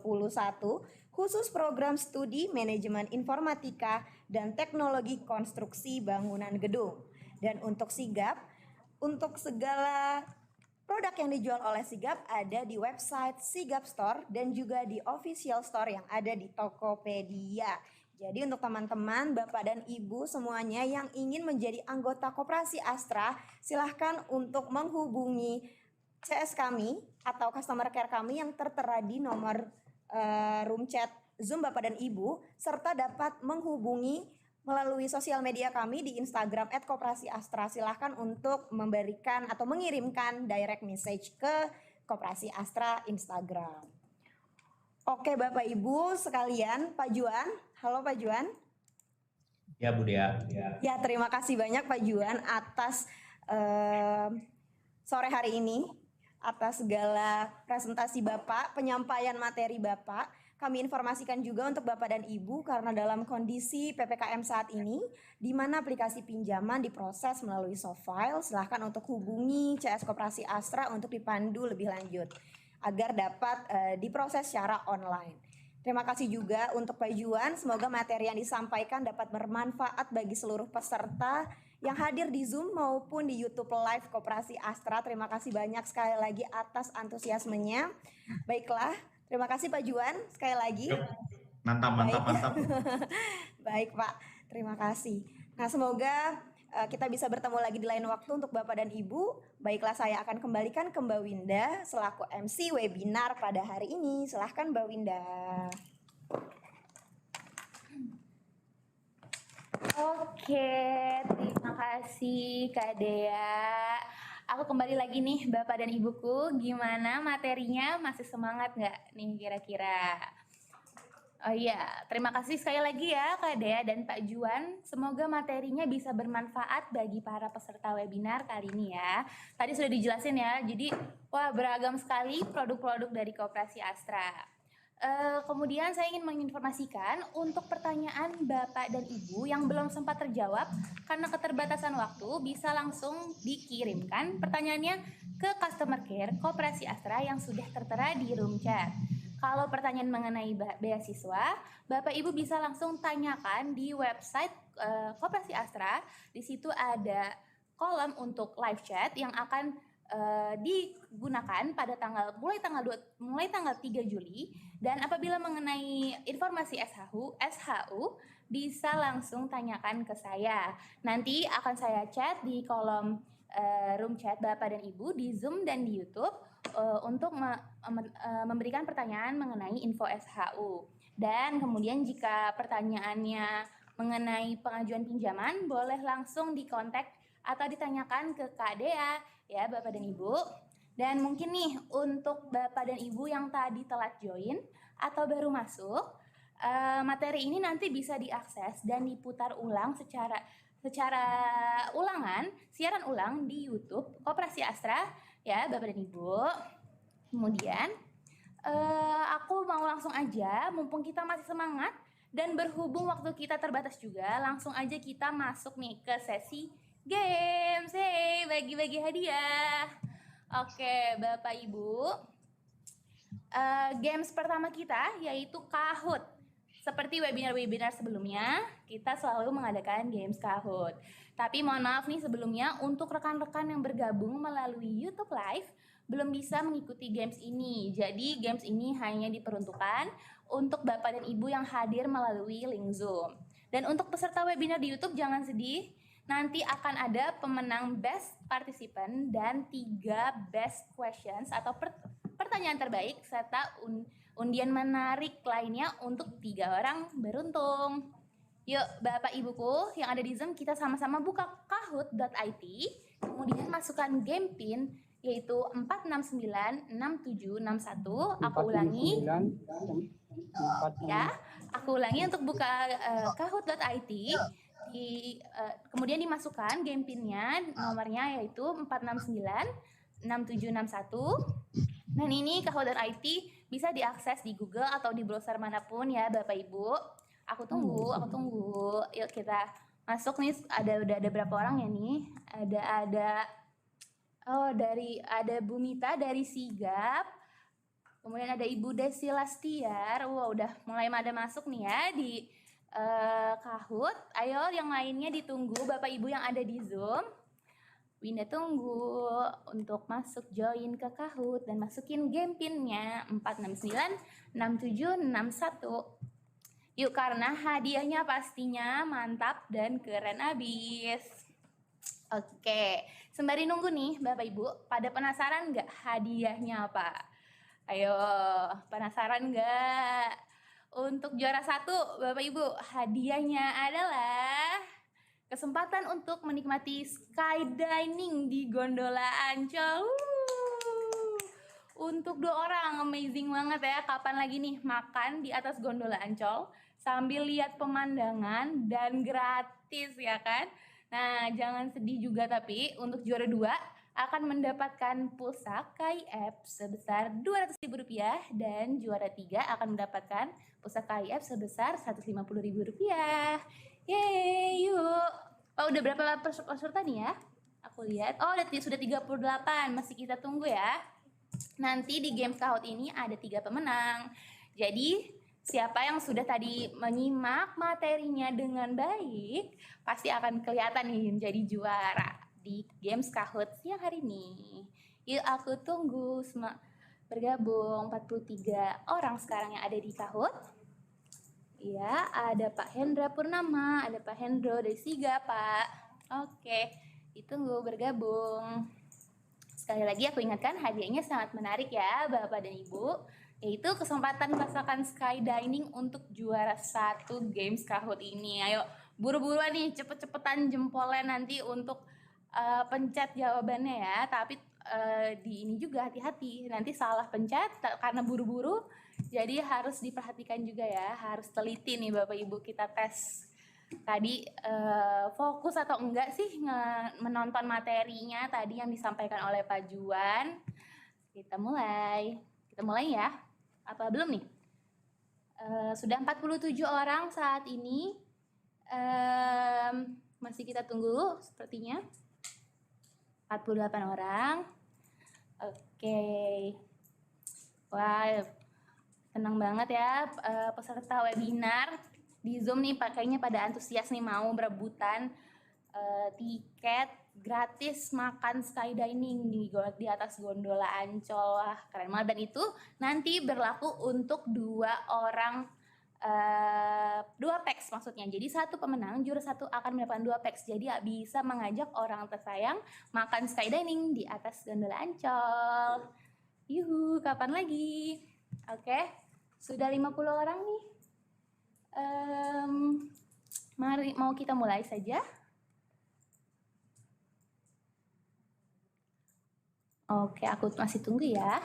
khusus program studi manajemen informatika dan teknologi konstruksi bangunan gedung. Dan untuk sigap, untuk segala produk yang dijual oleh Sigap ada di website Sigap Store dan juga di official store yang ada di Tokopedia. Jadi untuk teman-teman, Bapak dan Ibu semuanya yang ingin menjadi anggota Koperasi Astra, silahkan untuk menghubungi CS kami atau customer care kami yang tertera di nomor room chat Zoom Bapak dan Ibu, serta dapat menghubungi melalui sosial media kami di Instagram @koperasiastra. Silahkan untuk memberikan atau mengirimkan direct message ke Koperasi Astra Instagram. Oke Bapak Ibu sekalian, Pak Juan. Halo Pak Juan. Ya Bu Dea. Ya, terima kasih banyak Pak Juan atas sore hari ini, atas segala presentasi Bapak, penyampaian materi Bapak. Kami informasikan juga untuk Bapak dan Ibu karena dalam kondisi PPKM saat ini, di mana aplikasi pinjaman diproses melalui soft file, silahkan untuk hubungi CS Koperasi Astra untuk dipandu lebih lanjut agar dapat diproses secara online. Terima kasih juga untuk Pak Juan, semoga materi yang disampaikan dapat bermanfaat bagi seluruh peserta yang hadir di Zoom maupun di YouTube Live Koperasi Astra. Terima kasih banyak sekali lagi atas antusiasmenya. Baiklah, terima kasih Pak Juan sekali lagi. Mantap. Baik Pak, terima kasih. Nah, semoga kita bisa bertemu lagi di lain waktu untuk Bapak dan Ibu. Baiklah, saya akan kembalikan ke Mbak Winda selaku MC webinar pada hari ini. Silahkan Mbak Winda. Oke, terima kasih Kak Dea. Aku kembali lagi nih Bapak dan Ibuku. Gimana materinya? Masih semangat nggak nih kira-kira? Oh iya, terima kasih sekali lagi ya Kak Dea dan Pak Juan. Semoga materinya bisa bermanfaat bagi para peserta webinar kali ini ya. Tadi sudah dijelasin ya, jadi wah beragam sekali produk-produk dari Koperasi Astra. Kemudian saya ingin menginformasikan untuk pertanyaan Bapak dan Ibu yang belum sempat terjawab karena keterbatasan waktu, bisa langsung dikirimkan pertanyaannya ke customer care Koperasi Astra yang sudah tertera di room chat. Kalau pertanyaan mengenai beasiswa, Bapak Ibu bisa langsung tanyakan di website Koperasi Astra. Di situ ada kolom untuk live chat yang akan digunakan pada mulai tanggal 3 Juli, dan apabila mengenai informasi SHU bisa langsung tanyakan ke saya. Nanti akan saya chat di kolom room chat Bapak dan Ibu di Zoom dan di YouTube untuk memberikan pertanyaan mengenai info SHU. Dan kemudian jika pertanyaannya mengenai pengajuan pinjaman, boleh langsung dikontak atau ditanyakan ke Kak Dea ya Bapak dan Ibu. Dan mungkin nih untuk Bapak dan Ibu yang tadi telat join atau baru masuk, materi ini nanti bisa diakses dan diputar ulang secara ulangan, siaran ulang di YouTube Koperasi Astra ya Bapak dan Ibu. Kemudian aku mau langsung aja, mumpung kita masih semangat dan berhubung waktu kita terbatas juga, langsung aja kita masuk nih ke sesi games. Hey, bagi-bagi hadiah. Oke, Bapak Ibu. Games pertama kita yaitu Kahoot. Seperti webinar-webinar sebelumnya, kita selalu mengadakan games Kahoot. Tapi mohon maaf nih sebelumnya, untuk rekan-rekan yang bergabung melalui YouTube Live belum bisa mengikuti games ini. Jadi games ini hanya diperuntukkan untuk Bapak dan Ibu yang hadir melalui link Zoom. Dan untuk peserta webinar di YouTube jangan sedih, nanti akan ada pemenang best participant dan 3 best questions atau pertanyaan terbaik serta undian menarik lainnya untuk 3 orang beruntung. Yuk Bapak Ibuku yang ada di Zoom, kita sama-sama buka kahoot.it, kemudian masukkan game pin yaitu 4696761. Aku ulangi. Ya, aku ulangi untuk buka kahoot.it. Kemudian dimasukkan game pinnya, nomornya yaitu 4696761. Dan ini kahoot.it bisa diakses di Google atau di browser manapun ya Bapak Ibu. Aku tunggu. Yuk kita masuk nih. Udah ada berapa orang ya nih? Ada Bu Mita dari Sigap. Kemudian ada Ibu Desi Lastiar. Wah, udah mulai pada masuk nih ya di Kahoot. Ayo yang lainnya ditunggu Bapak Ibu yang ada di Zoom. Winda tunggu untuk masuk join ke Kahoot dan masukin game pinnya 4696761. Yuk, karena hadiahnya pastinya mantap dan keren abis. Oke, sembari nunggu nih Bapak Ibu, pada penasaran nggak hadiahnya apa? Ayo, penasaran nggak? Untuk juara 1 Bapak Ibu, hadiahnya adalah kesempatan untuk menikmati skydining di Gondola Ancol. Untuk 2 orang, amazing banget ya. Kapan lagi nih makan di atas Gondola Ancol sambil lihat pemandangan dan gratis ya kan? Nah, jangan sedih juga tapi untuk juara 2 akan mendapatkan pulsa KIF sebesar Rp200.000 dan juara 3 akan mendapatkan pulsa KIF sebesar Rp150.000. Yeay, yuk. Oh, udah berapa peserta nih ya? Aku lihat. Oh, sudah 38. Masih kita tunggu ya. Nanti di game Kahoot ini ada 3 pemenang. Jadi siapa yang sudah tadi menyimak materinya dengan baik pasti akan kelihatan nih menjadi juara di Games Kahoot siang hari ini. Yuk aku tunggu bergabung 43 orang sekarang yang ada di Kahoot. Ya, ada Pak Hendra Purnama, ada Pak Hendro dari Siga, Pak. Oke, ditunggu bergabung. Sekali lagi aku ingatkan hadiahnya sangat menarik ya Bapak dan Ibu, yaitu kesempatan merasakan skydining untuk juara 1 Games Kahoot ini. Ayo buru-buruan nih, cepet-cepetan jempolnya nanti untuk pencet jawabannya ya. Tapi di ini juga hati-hati, nanti salah pencet karena buru-buru, jadi harus diperhatikan juga ya, harus teliti nih Bapak Ibu kita tes. Tadi fokus atau enggak sih menonton materinya tadi yang disampaikan oleh Pak Juan. Kita mulai ya. Apa belum nih? Sudah 47 orang saat ini. Masih kita tunggu sepertinya. 48 orang. Oke. Wah, senang banget ya peserta webinar di Zoom nih, pakainya pada antusias nih mau berebutan tiket gratis makan skydining di atas Gondola Ancol. Wah, keren banget. Dan itu nanti berlaku untuk 2 orang 2 packs maksudnya. Jadi 1 pemenang juara 1 akan mendapatkan 2 packs. Jadi bisa mengajak orang tersayang makan skydining di atas Gondola Ancol. Yuhu, kapan lagi? Oke, sudah 50 orang nih. Mari mau kita mulai saja. Oke, aku masih tunggu ya.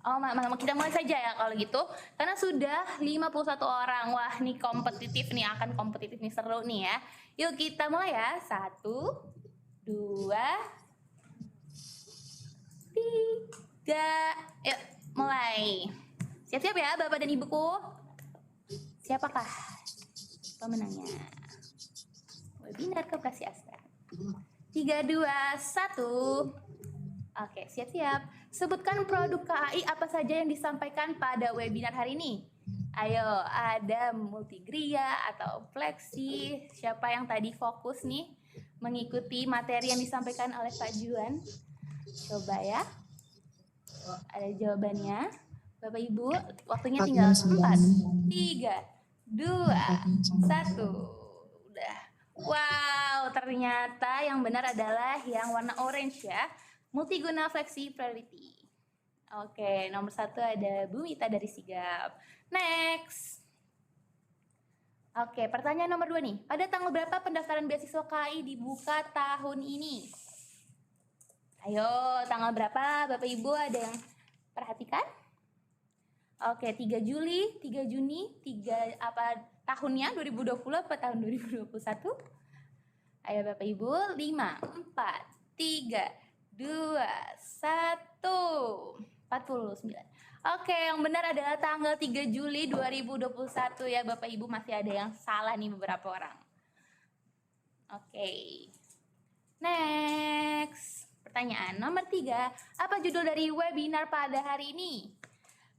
Oh, kita mulai saja ya kalau gitu. Karena sudah 51 orang. Wah, nih kompetitif nih, akan kompetitif nih, seru nih ya. Yuk kita mulai ya. 1, 2, 3. Yuk, mulai. Siap-siap ya Bapak dan Ibuku. Siapakah pemenangnya? Webinar Koperasi Astra. 3, 2, 1. Oke, siap-siap. Sebutkan produk KAI apa saja yang disampaikan pada webinar hari ini. Ayo, ada Multigria atau Flexi. Siapa yang tadi fokus nih mengikuti materi yang disampaikan oleh Pak Juan? Coba ya. Ada jawabannya. Bapak Ibu, waktunya tinggal 4, 3, 2, 1. Udah. Wow, ternyata yang benar adalah yang warna orange ya. Multiguna Flexi Priority. Oke, nomor 1 ada Bu Mita dari Sigap. Next. Oke, pertanyaan nomor 2 nih. Pada tanggal berapa pendaftaran beasiswa KAI dibuka tahun ini? Ayo, tanggal berapa Bapak Ibu ada yang perhatikan? Oke, 3 Juli, 3 Juni, 3 apa tahunnya 2020 apa tahun 2021? Ayo Bapak Ibu, 5, 4, 3, 2, 1. 49. Oke, yang benar adalah tanggal 3 Juli 2021 ya Bapak Ibu, masih ada yang salah nih beberapa orang. Oke. Next. Pertanyaan nomor 3, apa judul dari webinar pada hari ini?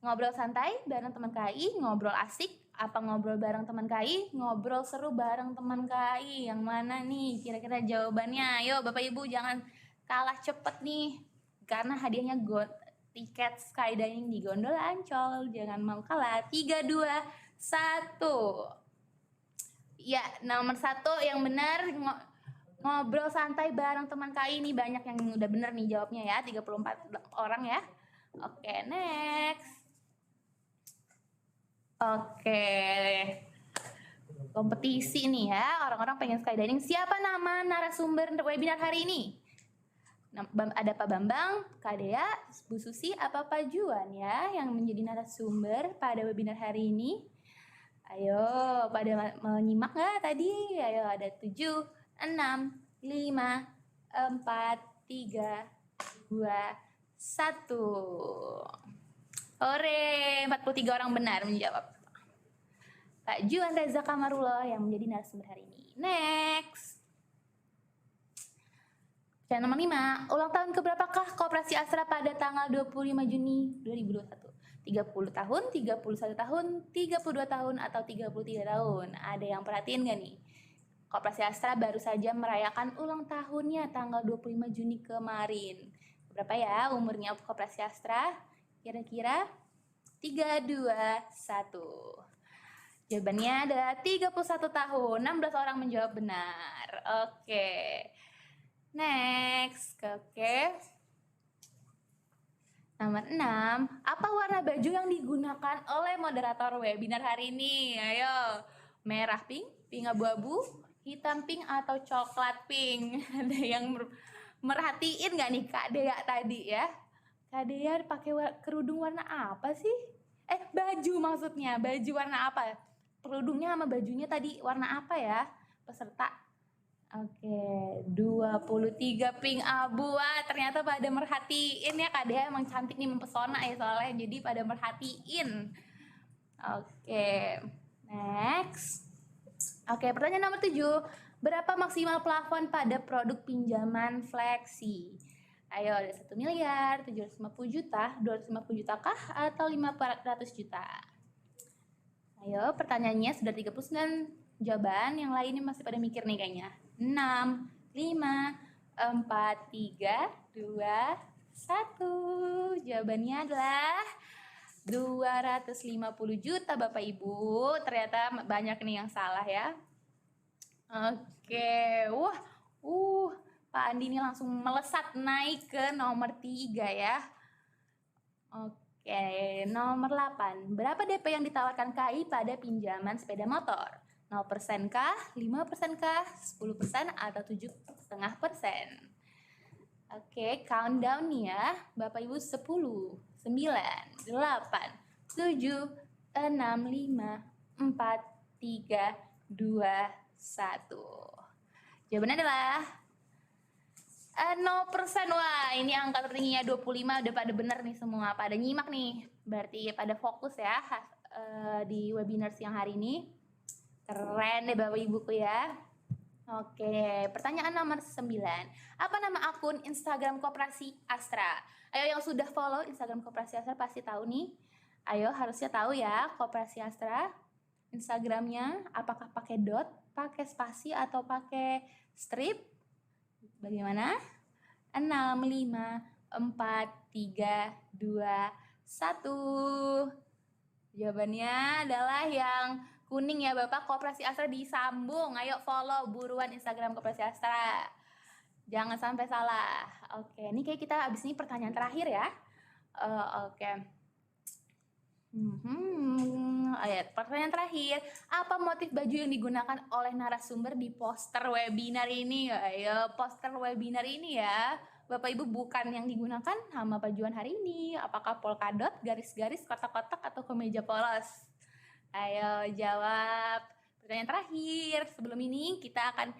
Ngobrol santai bareng teman KAI, ngobrol asik, apa ngobrol bareng teman KAI, ngobrol seru bareng teman KAI. Yang mana nih kira-kira jawabannya? Ayo Bapak Ibu jangan kalah cepet nih. Karena hadiahnya tiket skydiving di Gondola Ancol. Jangan mau kalah. 3, 2, 1. Ya, nomor 1 yang benar ngobrol santai bareng teman KAI ini banyak yang udah bener nih jawabnya ya, 34 orang ya. Oke, next. Oke. Kompetisi nih ya, orang-orang pengen skydiving. Siapa nama narasumber webinar hari ini? Ada Pak Bambang, Kak Dea, Bu Susi, apa Pak Juan ya yang menjadi narasumber pada webinar hari ini? Ayo, pada menyimak nggak tadi? Ayo, ada 7, 6, 5, 4, 3, 2, 1. Ore, 43 orang benar menjawab. Pak Juan Reza Kamarullah yang menjadi narasumber hari ini. Next. Pertanyaan nomor 5, ulang tahun keberapakah Koperasi Astra pada tanggal 25 Juni 2021? 30 tahun, 31 tahun, 32 tahun, atau 33 tahun? Ada yang perhatiin nggak nih? Koperasi Astra baru saja merayakan ulang tahunnya tanggal 25 Juni kemarin. Berapa ya umurnya Koperasi Astra? Kira-kira 3, 2, 1. Jawabannya adalah 31 tahun. 16 orang menjawab benar. Oke. Next. Oke. Nomor 6. Apa warna baju yang digunakan oleh moderator webinar hari ini? Ayo. Merah pink, pink abu-abu, hitam pink, atau coklat pink? Ada yang merhatiin nggak nih Kak Dea tadi ya? Kak Dea pakai kerudung warna apa sih? Baju maksudnya. Baju warna apa? Kerudungnya sama bajunya tadi warna apa ya peserta? Oke, 23 pink abu. Wah, ternyata pada merhatiin ya Kak Dea, emang cantik nih, mempesona ya soalnya. Jadi pada merhatiin. Oke, next. Oke, pertanyaan nomor 7. Berapa maksimal plafon pada produk pinjaman Flexi? Ayo, ada 1 miliar, 750 juta, 250 juta kah, atau 500 juta? Ayo, pertanyaannya sudah 39 jawaban, yang lainnya masih pada mikir nih kayaknya. 6, 5, 4, 3, 2, 1. Jawabannya adalah 250 juta Bapak Ibu. Ternyata banyak nih yang salah ya. Oke, wah, Pak Andi ini langsung melesat naik ke nomor 3 ya. Oke, nomor 8. Berapa DP yang ditawarkan KAI pada pinjaman sepeda motor? 0% kah, 5% kah, 10%, atau 7,5%? Oke, countdown nih ya. Bapak Ibu 10, 9, 8, 7, 6, 5, 4, 3, 2, 1. Jawabannya adalah 0%. Wah, ini angka tertingginya 25. Udah pada bener nih semua, pada nyimak nih. Berarti pada fokus ya di webinar siang hari ini. Keren deh Bapak Ibuku ya. Oke, pertanyaan nomor 9. Apa nama akun Instagram Koperasi Astra? Ayo, yang sudah follow Instagram Koperasi Astra pasti tahu nih. Ayo, harusnya tahu ya Koperasi Astra. Instagramnya apakah pakai dot, pakai spasi, atau pakai strip? Bagaimana? 6, 5, 4, 3, 2, Jawabannya adalah yang kuning ya Bapak, Koperasi Astra disambung. Ayo follow buruan Instagram Koperasi Astra. Jangan sampai salah. Oke, ini kayak kita abis ini pertanyaan terakhir ya. Oke. Pertanyaan terakhir, apa motif baju yang digunakan oleh narasumber di poster webinar ini? Ayo, poster webinar ini ya, Bapak Ibu, bukan yang digunakan sama bajuan hari ini. Apakah polkadot, garis-garis, kotak-kotak, atau kemeja polos? Ayo jawab. Pertanyaan terakhir, sebelum ini kita akan,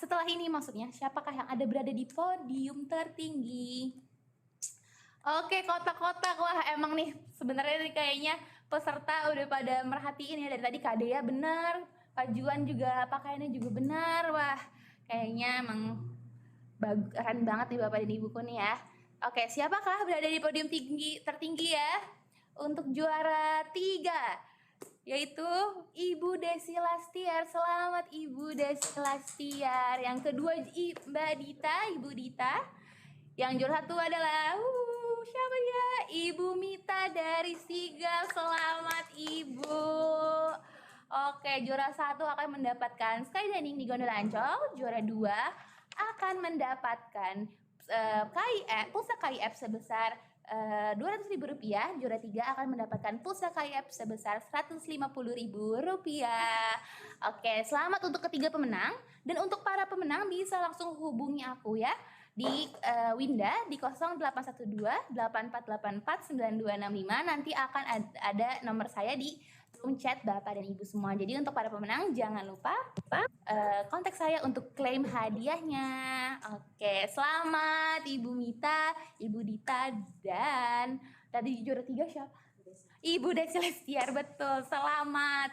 setelah ini maksudnya, siapakah yang ada berada di podium tertinggi? Oke, kotak-kotak. Wah, emang nih sebenarnya kayaknya peserta udah pada merhatiin ya dari tadi. Kak Dea benar, Pak Juan juga pakaiannya juga benar. Wah, kayaknya emang keren banget nih Bapak dan Ibuku nih ya. Oke, siapakah berada di podium tertinggi ya? Untuk juara 3 yaitu Ibu Desi Lastiar. Selamat Ibu Desi Lastiar. Yang kedua Mbak Dita, Ibu Dita. Yang juara 1 adalah siapa ya? Ibu Mita dari Sigal. Selamat Ibu. Oke, juara 1 akan mendapatkan skydiving di Gondola Ancol. Juara 2 akan mendapatkan pulsa KIF sebesar Rp200.000. Juara 3 akan mendapatkan pulsa KIF sebesar Rp150.000. Oke, selamat untuk ketiga pemenang. Dan untuk para pemenang bisa langsung hubungi aku ya di Winda di 0812 8484 9265. Nanti akan ada nomor saya di room chat Bapak dan Ibu semua. Jadi untuk para pemenang jangan lupa kontak saya untuk klaim hadiahnya. Oke, selamat Ibu Mita, Ibu Dita, dan tadi juara 3 siapa? Ibu Desi Lestiar, betul. Selamat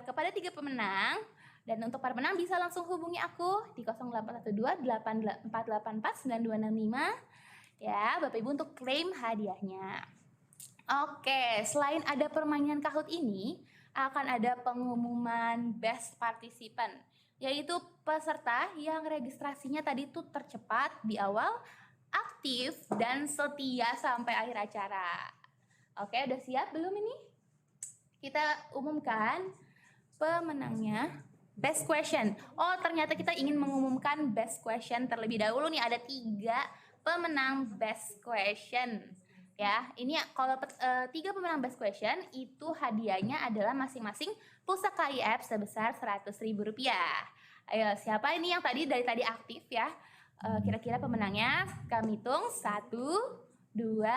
kepada 3 pemenang. Dan untuk para pemenang bisa langsung hubungi aku di 0812 8484 9265 ya Bapak Ibu untuk klaim hadiahnya. Oke, selain ada permainan Kahoot ini, akan ada pengumuman best participant, yaitu peserta yang registrasinya tadi tuh tercepat di awal, aktif, dan setia sampai akhir acara. Oke, udah siap belum ini? Kita umumkan pemenangnya. Best question. Oh, ternyata kita ingin mengumumkan best question terlebih dahulu nih. Ada 3 pemenang best question. Ya, ini kalau 3 pemenang best question itu hadiahnya adalah masing-masing pulsa KIF sebesar Rp100.000. Ayo, siapa ini yang dari tadi aktif ya? Kira-kira pemenangnya kami hitung 1, 2,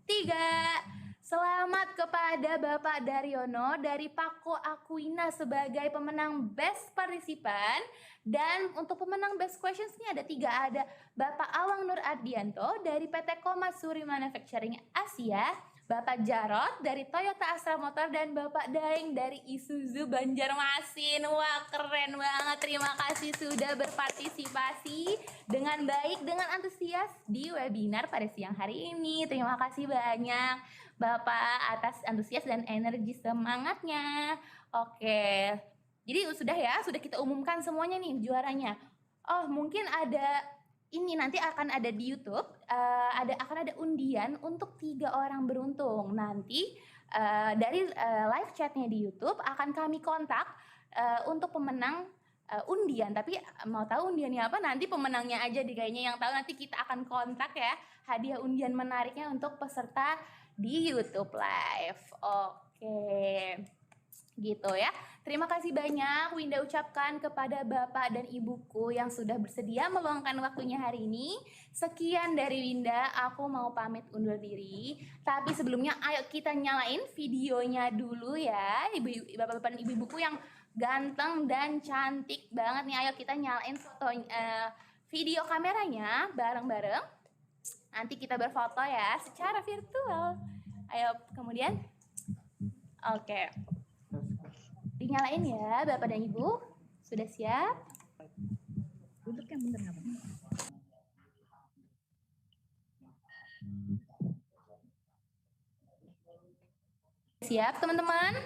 3. Selamat kepada Bapak Daryono dari Pako Aquina sebagai pemenang Best Participant. Dan untuk pemenang Best Questions ini ada 3. Ada Bapak Awang Nur Ardianto dari PT Komatsuri Manufacturing Asia, Bapak Jarod dari Toyota Astra Motor, dan Bapak Daeng dari Isuzu Banjarmasin. Wah, keren banget. Terima kasih sudah berpartisipasi dengan baik, dengan antusias di webinar pada siang hari ini. Terima kasih banyak Bapak atas antusias dan energi semangatnya. Oke, jadi sudah kita umumkan semuanya nih juaranya. Oh, mungkin ada ini nanti akan ada di YouTube, akan ada undian untuk 3 orang beruntung. Nanti dari live chatnya di YouTube akan kami kontak untuk pemenang undian. Tapi mau tahu undiannya apa? Nanti pemenangnya aja kayaknya yang tahu. Nanti kita akan kontak ya hadiah undian menariknya untuk peserta di YouTube Live. Oke, gitu ya. Terima kasih banyak Winda ucapkan kepada Bapak dan Ibuku yang sudah bersedia meluangkan waktunya hari ini. Sekian dari Winda, aku mau pamit undur diri. Tapi sebelumnya ayo kita nyalain videonya dulu ya, Bapak-bapak dan Ibu-ibuku yang ganteng dan cantik banget nih. Ayo kita nyalain video kameranya bareng-bareng. Nanti kita berfoto ya secara virtual. Ayo kemudian. Oke. Dinyalain ya Bapak dan Ibu. Sudah siap? Duduk yang bener apa? Siap teman-teman?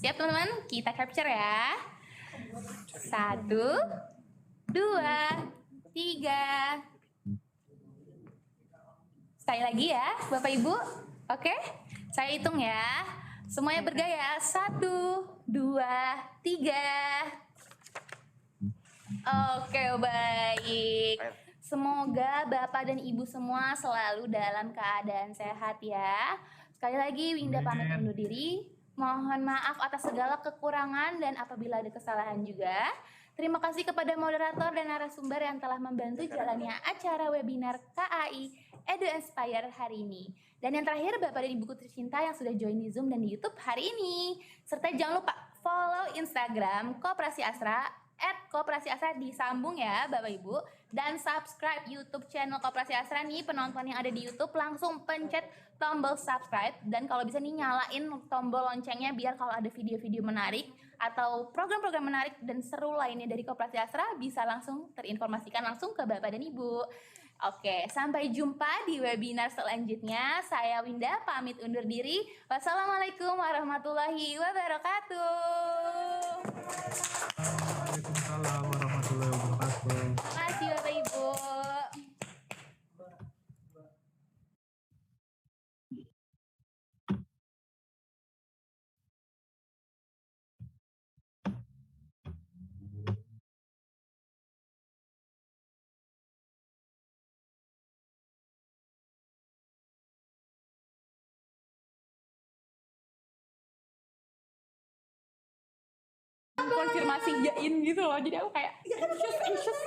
Siap teman-teman? Kita capture ya. 1, 2, 3. Sekali lagi ya, Bapak Ibu. Oke, saya hitung ya. Semuanya bergaya. 1, 2, 3. Oke, baik. Semoga Bapak dan Ibu semua selalu dalam keadaan sehat ya. Sekali lagi Winda pamit undur diri. Mohon maaf atas segala kekurangan dan apabila ada kesalahan juga. Terima kasih kepada moderator dan narasumber yang telah membantu jalannya acara webinar KAI Edu Inspire hari ini. Dan yang terakhir Bapak dan Ibuku tercinta yang sudah join di Zoom dan di YouTube hari ini. Serta jangan lupa follow Instagram Koperasi Astra @Koperasi Astra disambung ya Bapak Ibu, dan subscribe YouTube channel Koperasi Astra nih. Penonton yang ada di YouTube langsung pencet tombol subscribe, dan kalau bisa nih nyalain tombol loncengnya biar kalau ada video-video menarik atau program-program menarik dan seru lainnya dari Koperasi Astra bisa langsung terinformasikan langsung ke Bapak dan Ibu. Oke, sampai jumpa di webinar selanjutnya. Saya Winda pamit undur diri. Wassalamualaikum warahmatullahi wabarakatuh. Waalaikumsalam warahmatullahi wabarakatuh. Terima kasih Bapak Ibu. Konfirmasi jain gitu loh, jadi aku kayak anxious.